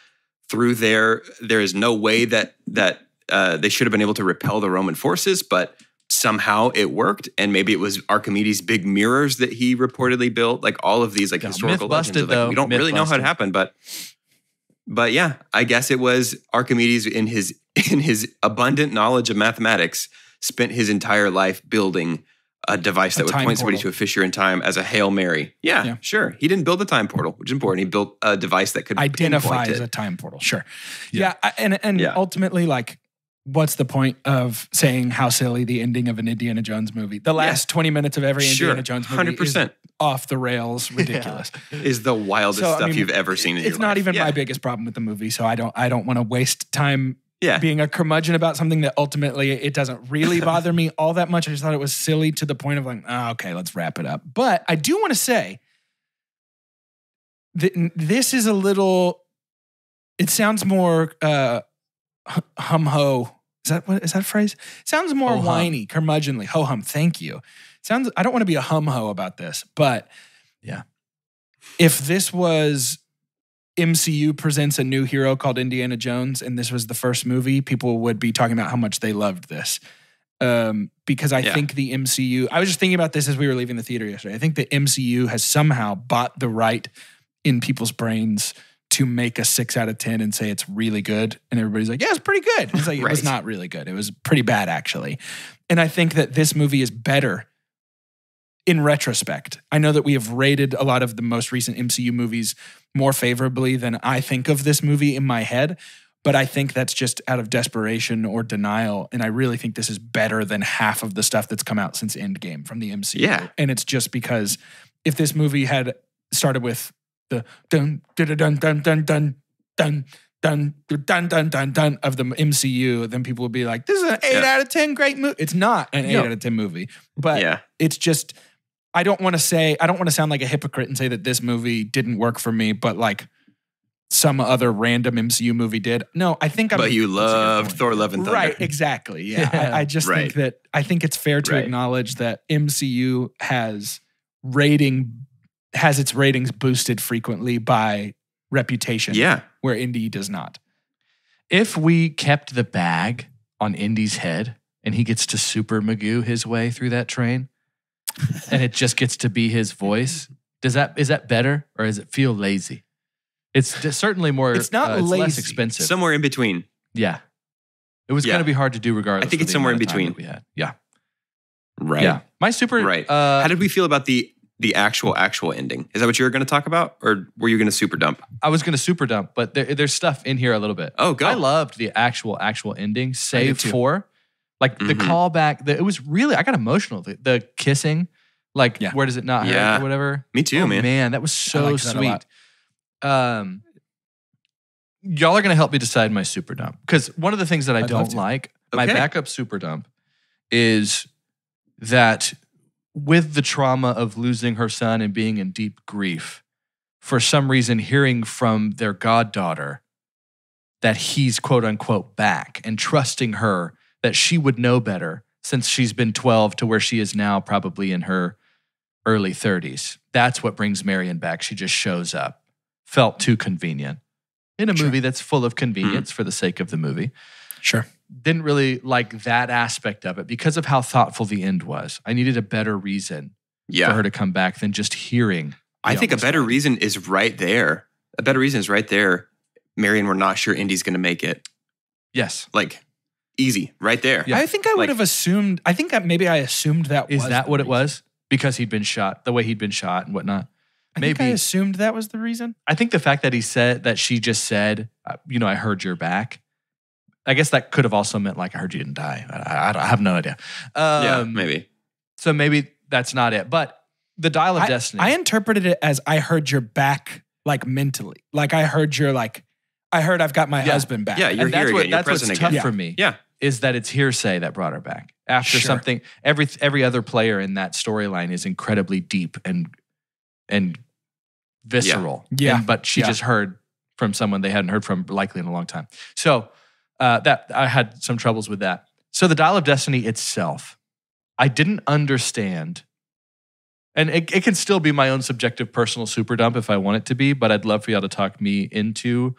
through there is no way that they should have been able to repel the Roman forces, but somehow it worked. And maybe it was Archimedes' big mirrors that he reportedly built. Like, all of these, like, historical legends. Like, we don't really know how it happened, but yeah, I guess it was Archimedes in his abundant knowledge of mathematics spent his entire life building a device that would point somebody to a fissure in time as a Hail Mary. Yeah, sure. He didn't build a time portal, which is important. He built a device that could identify as a time portal. Sure. Yeah. And ultimately, like, what's the point of saying how silly the ending of an Indiana Jones movie? The last 20 minutes of every Indiana Jones movie 100%. Is off the rails, ridiculous. Is the wildest stuff you've ever seen in your life. It's not even my biggest problem with the movie, so I don't want to waste time being a curmudgeon about something that ultimately it doesn't really bother me all that much. I just thought it was silly to the point of, like, okay, let's wrap it up. But I do want to say that this is a little, it sounds more hum-ho Is that a phrase? Sounds more Ho-hum. whiny, curmudgeonly. Ho-hum, thank you. Sounds, I don't want to be a hum-ho about this, but Yeah. if this was MCU presents a new hero called Indiana Jones and this was the first movie, people would be talking about how much they loved this. Because I think the MCU, I was just thinking about this as we were leaving the theater yesterday. I think the MCU has somehow bought the right in people's brains to make a 6 out of 10 and say it's really good. And everybody's like, yeah, it's pretty good. It's like, it was not really good. It was pretty bad, actually. And I think that this movie is better in retrospect. I know that we have rated a lot of the most recent MCU movies more favorably than I think of this movie in my head. But I think that's just out of desperation or denial. And I really think this is better than half of the stuff that's come out since Endgame from the MCU. Yeah. And it's just because if this movie had started with the dun dun dun dun dun dun dun dun dun dun dun dun of the MCU, then people would be like, this is an 8 out of 10 great movie. It's not an 8 out of 10 movie. But it's just, I don't want to sound like a hypocrite and say that this movie didn't work for me, but like some other random MCU movie did. No, I think But you loved Thor Love and Thunder. Right, exactly. Yeah. I just think that, I think it's fair to acknowledge that MCU has its ratings boosted frequently by reputation. Yeah. Where Indy does not. If we kept the bag on Indy's head and he gets to Super Magoo his way through that train and it just gets to be his voice, is that better or does it feel lazy? It's certainly more. It's not lazy. Less expensive. Somewhere in between. Yeah. It was going to be hard to do regardless. I think it's somewhere in between. We had. Yeah. Right. Yeah. My super. Right. How did we feel about the actual ending? Is that what you were going to talk about, or were you going to super dump? I was going to super dump, but there's stuff in here a little bit. Oh, go. I loved the actual ending, save for like the callback. It was really, I got emotional. The kissing, like where does it not hurt or whatever. Me too, man. Man, that was so sweet. Y'all are going to help me decide my super dump, because one of the things that I don't like, my backup super dump, is that with the trauma of losing her son and being in deep grief, for some reason hearing from their goddaughter that he's quote unquote back and trusting her that she would know better since she's been 12 to where she is now probably in her early 30s. That's what brings Marion back. She just shows up. Felt too convenient in a movie that's full of convenience for the sake of the movie. Sure. Didn't really like that aspect of it because of how thoughtful the end was. I needed a better reason for her to come back than just hearing. I think a better reason is right there. A better reason is right there. Marion, we're not sure Indy's going to make it. Yes. Like, easy, right there. Yeah. I think I would have assumed, maybe I assumed that was. Is that what it was? Because he'd been shot, the way he'd been shot and whatnot. I think I assumed that was the reason. I think the fact that he said that she just said, I heard you're back. I guess that could have also meant like I heard you didn't die. I have no idea. Maybe. So maybe that's not it. But the Dial of Destiny. I interpreted it as I heard you're back, like mentally. Like I heard you're like, I heard I've got my husband back. Yeah, you're here again. You're present again. That's what's tough for me. Yeah. Is that it's hearsay that brought her back. After something, every other player in that storyline is incredibly deep and visceral. Yeah. But she just heard from someone they hadn't heard from likely in a long time. So that I had some troubles with that. So the Dial of Destiny itself, I didn't understand. And it can still be my own subjective personal super dump if I want it to be, but I'd love for y'all to talk me into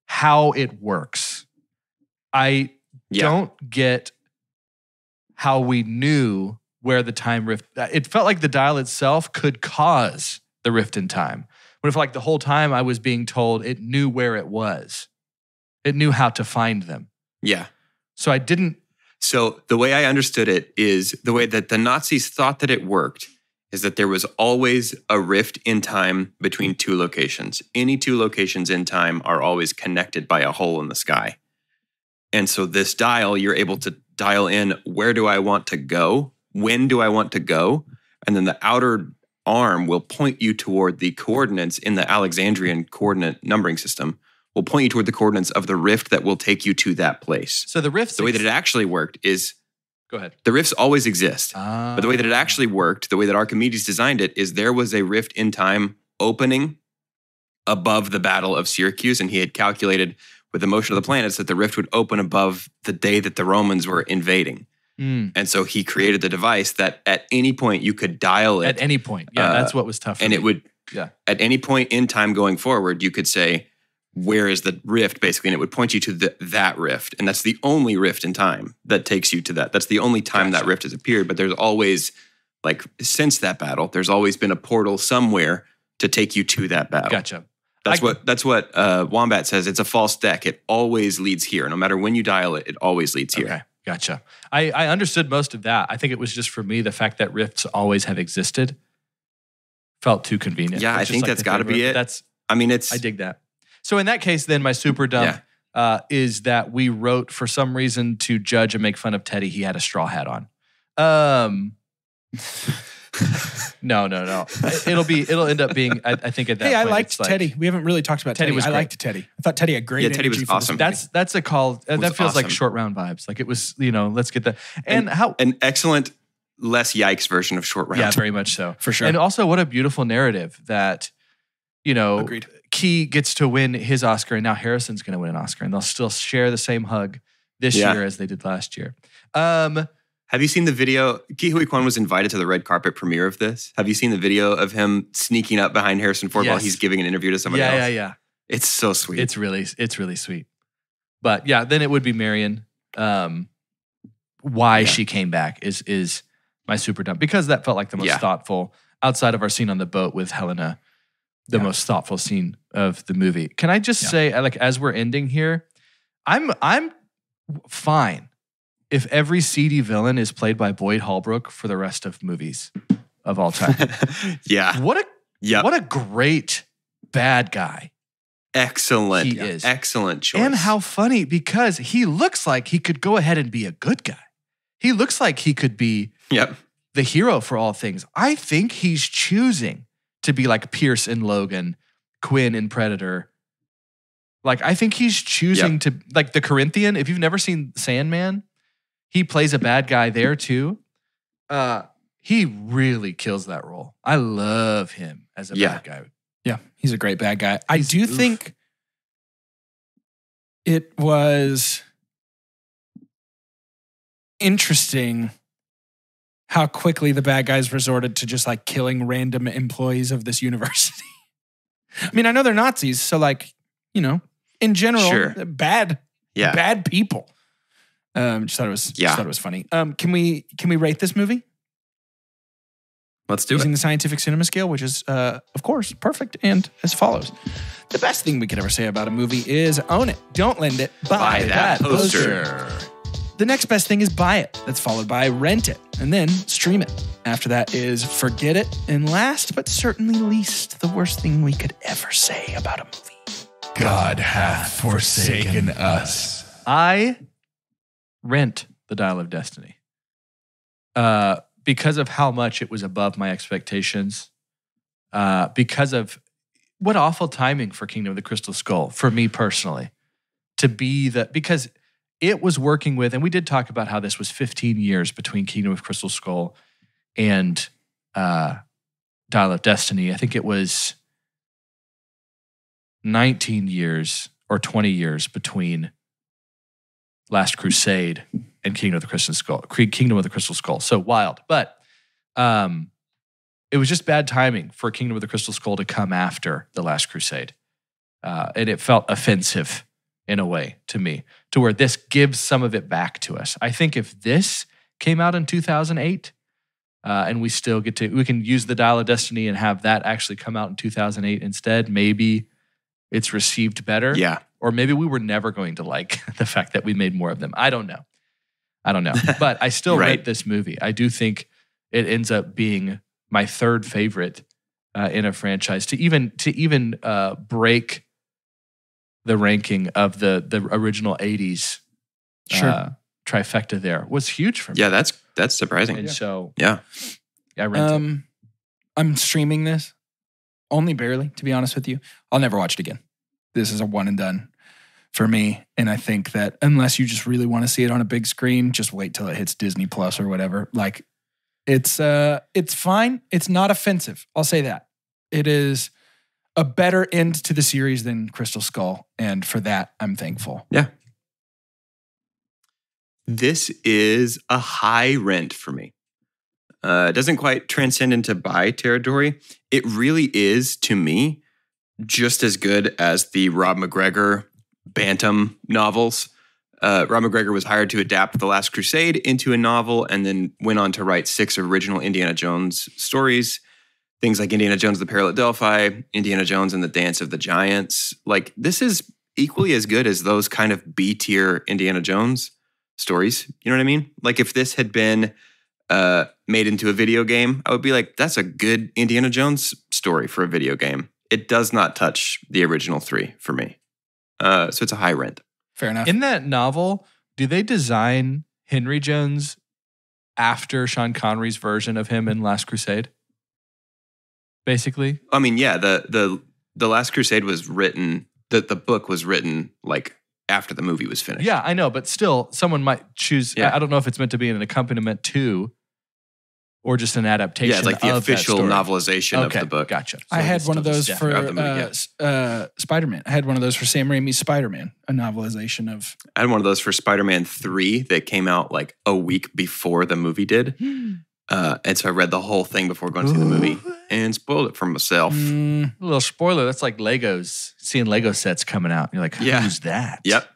how it works. I don't get how we knew where the time rift. It felt like the dial itself could cause the rift in time. But if like the whole time I was being told it knew where it was. It knew how to find them. Yeah. So I didn't. So the way I understood it is the way that the Nazis thought that it worked is that there was always a rift in time between two locations. Any two locations in time are always connected by a hole in the sky. And so this dial, you're able to dial in, where do I want to go? When do I want to go? And then the outer arm will point you toward the coordinates in the Alexandrian coordinate numbering system, will point you toward the coordinates of the rift that will take you to that place. So the rift, the way that it actually worked is, go ahead. The rifts always exist. But the way that it actually worked, the way that Archimedes designed it, is there was a rift in time opening above the Battle of Syracuse, and he had calculated with the motion of the planets that the rift would open above the day that the Romans were invading. And so he created the device that at any point you could dial it. At any point. Yeah, that's what was tough for and me. it would, at any point in time going forward, you could say, where is the rift, basically? And it would point you to that rift. And that's the only rift in time that takes you to that. That's the only time that rift has appeared. But there's always, like, since that battle, there's always been a portal somewhere to take you to that battle. Gotcha. That's what Wombat says. It's a false deck. It always leads here. No matter when you dial it, it always leads here. Okay, gotcha. I understood most of that. I think it was just for me, the fact that rifts always have existed felt too convenient. Yeah, I think that's got to be it. I dig that. So in that case, then my super dump is that we wrote, for some reason, to judge and make fun of Teddy, he had a straw hat on. No. It'll end up being, I think at that point. Hey, I liked Teddy. We haven't really talked about Teddy. I liked Teddy. I thought Teddy had great energy. Teddy was awesome. That's a call. That feels like short round vibes. Like it was, let's get that. And how an excellent, less yikes version of short round. Yeah, very much so. For sure. And also what a beautiful narrative that, Agreed. Key gets to win his Oscar and now Harrison's going to win an Oscar and they'll still share the same hug this year as they did last year. Have you seen the video? Ke Huy Quan was invited to the red carpet premiere of this. Have you seen the video of him sneaking up behind Harrison Ford while he's giving an interview to somebody else? Yeah. It's so sweet. It's really sweet. But yeah, then it would be Marion. Why she came back is my super dump because that felt like the most thoughtful outside of our scene on the boat with Helena, the most thoughtful scene of the movie. Can I just say, like, as we're ending here, I'm fine if every seedy villain is played by Boyd Holbrook for the rest of movies of all time. What a great bad guy. Excellent. He is. Excellent choice. And how funny, because he looks like he could go ahead and be a good guy. He looks like he could be the hero for all things. I think he's choosing to be like Pierce in Logan, Quinn in Predator. Like, I think he's choosing to, like the Corinthian, if you've never seen Sandman, he plays a bad guy there too. He really kills that role. I love him as a bad guy. Yeah, he's a great bad guy. I do think it was interesting how quickly the bad guys resorted to just like killing random employees of this university. I mean, I know they're Nazis, so like, in general, bad people. Just thought it was funny. Can we rate this movie? Let's do Using the scientific cinema scale, which is, of course, perfect and as follows. The best thing we could ever say about a movie is own it, don't lend it, buy that poster. The next best thing is buy it. That's followed by rent it and then stream it. After that is forget it. And last but certainly least, the worst thing we could ever say about a movie. God hath forsaken us. I rent The Dial of Destiny. Because of how much it was above my expectations, because of what awful timing for Kingdom of the Crystal Skull, for me personally, because it was working with, and we did talk about how this was 15 years between Kingdom of Crystal Skull and Dial of Destiny. I think it was 19 years or 20 years between Last Crusade and Kingdom of the Crystal Skull. So wild. But it was just bad timing for Kingdom of the Crystal Skull to come after The Last Crusade. And it felt offensive in a way to me, to where this gives some of it back to us. I think if this came out in 2008 and we can use The Dial of Destiny and have that actually come out in 2008 instead, maybe it's received better. Yeah. Or maybe we were never going to like the fact that we made more of them. I don't know. But I still rate this movie. I do think it ends up being my third favorite in a franchise to even break the ranking of the original 80s trifecta there was huge for me. Yeah, that's surprising. And so I rent it. I'm streaming this only barely, to be honest with you. I'll never watch it again. This is a one and done for me. And I think that unless you just really want to see it on a big screen, just wait till it hits Disney Plus or whatever. Like it's fine. It's not offensive. I'll say that. It is a better end to the series than Crystal Skull. And for that, I'm thankful. Yeah. This is a high rent for me. It doesn't quite transcend into buy territory. It really is, to me, just as good as the Rob McGregor Bantam novels. Rob McGregor was hired to adapt The Last Crusade into a novel and then went on to write 6 original Indiana Jones stories. Things like Indiana Jones, The Peril at Delphi, Indiana Jones and the Dance of the Giants. Like, this is equally as good as those kind of B-tier Indiana Jones stories. You know what I mean? Like, if this had been made into a video game, I would be like, that's a good Indiana Jones story for a video game. It does not touch the original 3 for me. So it's a high rent. Fair enough. In that novel, do they design Henry Jones after Sean Connery's version of him in Last Crusade? Basically? I mean, yeah, the Last Crusade was written, the book was written like after the movie was finished. Yeah, I know, but still, someone might choose. Yeah. I don't know if it's meant to be an accompaniment to, or just an adaptation. Yeah, it's like the of official that story. novelization Okay, of the book. Gotcha. I So had it's one of still those just- for throughout the movie, Spider-Man. I had one of those for Sam Raimi's Spider-Man, a novelization of... I had one of those for Spider-Man 3 that came out like a week before the movie did. And so I read the whole thing before going to see the movie and spoiled it for myself. A little spoiler. That's like Legos. Seeing Lego sets coming out. You're like, Yeah. who's that? Yep.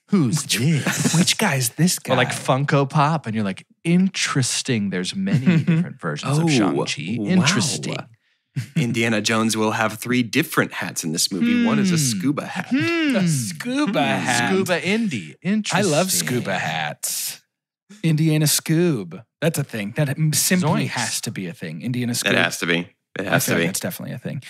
Who's this? Which guy's this guy? Or like Funko Pop, and you're like, interesting. There's many different versions of Shang-Chi. wow. Interesting. Indiana Jones will have 3 different hats in this movie. One is a scuba hat. A scuba hat. Scuba Indy. I Interesting. love scuba hats. Indiana Scoob. That's a thing. That simply Zoinks. has to be a thing. Indiana Scoob. It has to be. It I has feel to like be. that's definitely a thing.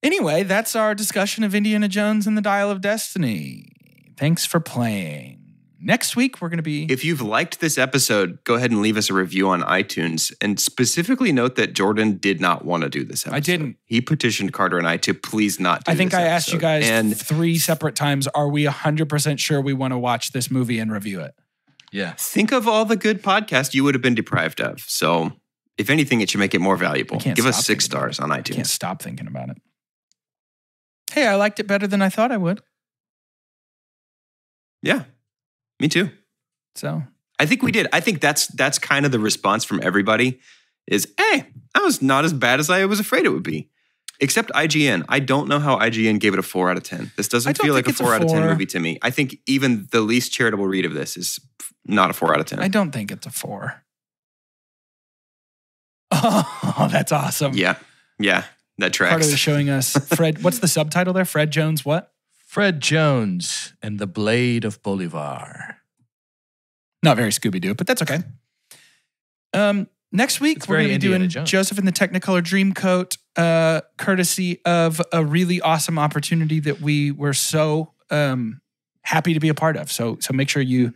Anyway, that's our discussion of Indiana Jones and the Dial of Destiny. Thanks for playing. Next week, we're going to be... If you've liked this episode, go ahead and leave us a review on iTunes. And specifically note that Jordan did not want to do this episode. I didn't. He petitioned Carter and I to please not do I think this I asked you episode. guys And 3 separate times, are we 100% sure we want to watch this movie and review it? Yeah. think of all the good podcasts you would have been deprived of. So if anything, it should make it more valuable. I can't Give us stop 6 thinking about stars on I can't iTunes. stop thinking about it. Hey, I liked it better than I thought I would. Yeah, me too. So I think we did. I think that's kind of the response from everybody is, hey, that was not as bad as I was afraid it would be. Except IGN. I don't know how IGN gave it a 4 out of 10. This I doesn't don't feel like a think it's a 4 out of 10 4. movie to me. I think even the least charitable read of this is not a 4 out of 10. I don't think it's a 4. Oh, that's awesome. Yeah, that Carter tracks. is showing us Fred. What's the subtitle there? Fred Jones what? Fred Jones and the Blade of Bolivar. Not very Scooby-Doo, but that's okay. Next week, It's we're going very to be Indiana doing Jones. Joseph and the Technicolor Dreamcoat, courtesy of a really awesome opportunity that we were so happy to be a part of. So make sure you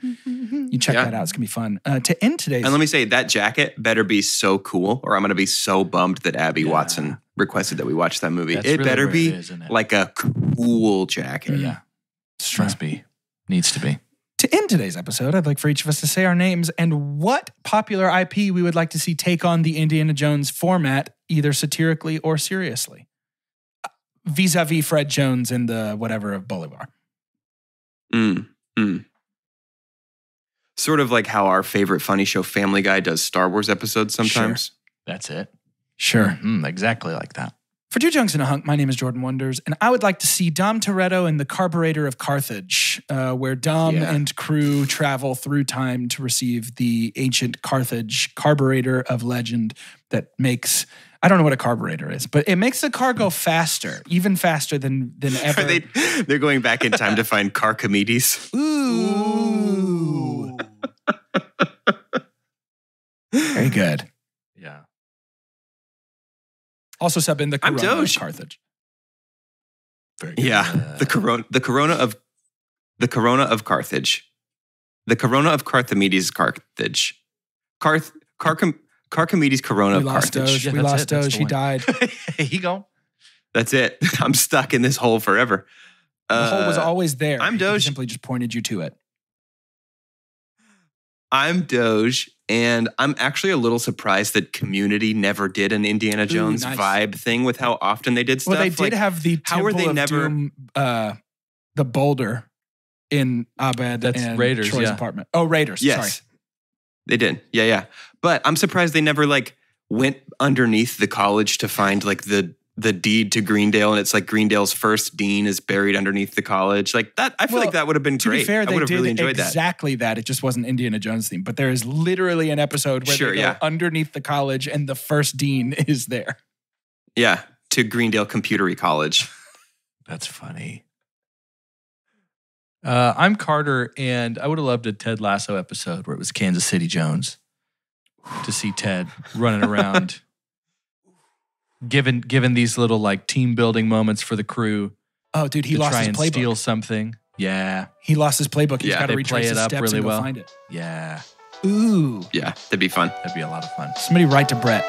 check Yeah. that out. It's going to be fun. To end today's... And let me say, that jacket better be so cool, or I'm going to be so bummed that Abby Watson requested that we watch that movie. That's it really better where be it is, isn't it? like a cool jacket. Yeah. It's true. Must be. Needs to be. To end today's episode, I'd like for each of us to say our names and what popular IP we would like to see take on the Indiana Jones format, either satirically or seriously. Vis-a-vis Fred Jones and the whatever of Bolivar. Sort of like how our favorite funny show Family Guy does Star Wars episodes sometimes. That's it. Sure. Exactly like that. For 2 Junks and a Hunk, my name is Jordan Wonders, and I would like to see Dom Toretto and the Carburetor of Carthage, where Dom and crew travel through time to receive the ancient Carthage carburetor of legend that makes... I don't know what a carburetor is, but it makes the car go faster, even faster than ever. They're going back in time to find Carchimedes. Ooh. Very good. Yeah. Also sub in the I'm Corona of Doge. Carthage. Very good. Yeah, the corona of Carthage, the Corona of Carthamedes Carthage, Carchimedes Corona We of lost Carthage. Doge. Yeah, We that's lost it. That's Doge. the He one. died. He gone. That's it. I'm stuck in this hole forever. The hole was always there. I'm He Doge. simply just pointed you to it. I'm Doge, and I'm actually a little surprised that Community never did an Indiana Jones nice. vibe thing with how often they did stuff. Well, they did have the how were Temple they of never? Doom, the boulder in Abed That's and Raiders, Troy's yeah. apartment. Oh, Raiders. Yes, Sorry. they did. Yeah. But I'm surprised they never like went underneath the college to find like the deed to Greendale, and it's like Greendale's first dean is buried underneath the college. Like that, I feel like that would have been To great. be fair, I they would have did really enjoyed that. exactly that. It just wasn't Indiana Jones themed, but there is literally an episode where they go underneath the college and the first dean is there. Yeah, to Greendale Computery College. That's funny. I'm Carter, and I would have loved a Ted Lasso episode where it was Kansas City Jones to see Ted running around, given these little like team building moments for the crew. Oh, dude, he to lost try his and playbook. steal something. Yeah, He lost his playbook. He's Yeah, got to they retrace play it his up steps really and go well. find it. yeah, Ooh. Yeah, that'd be fun. that'd be a lot of fun. Somebody write to Brett.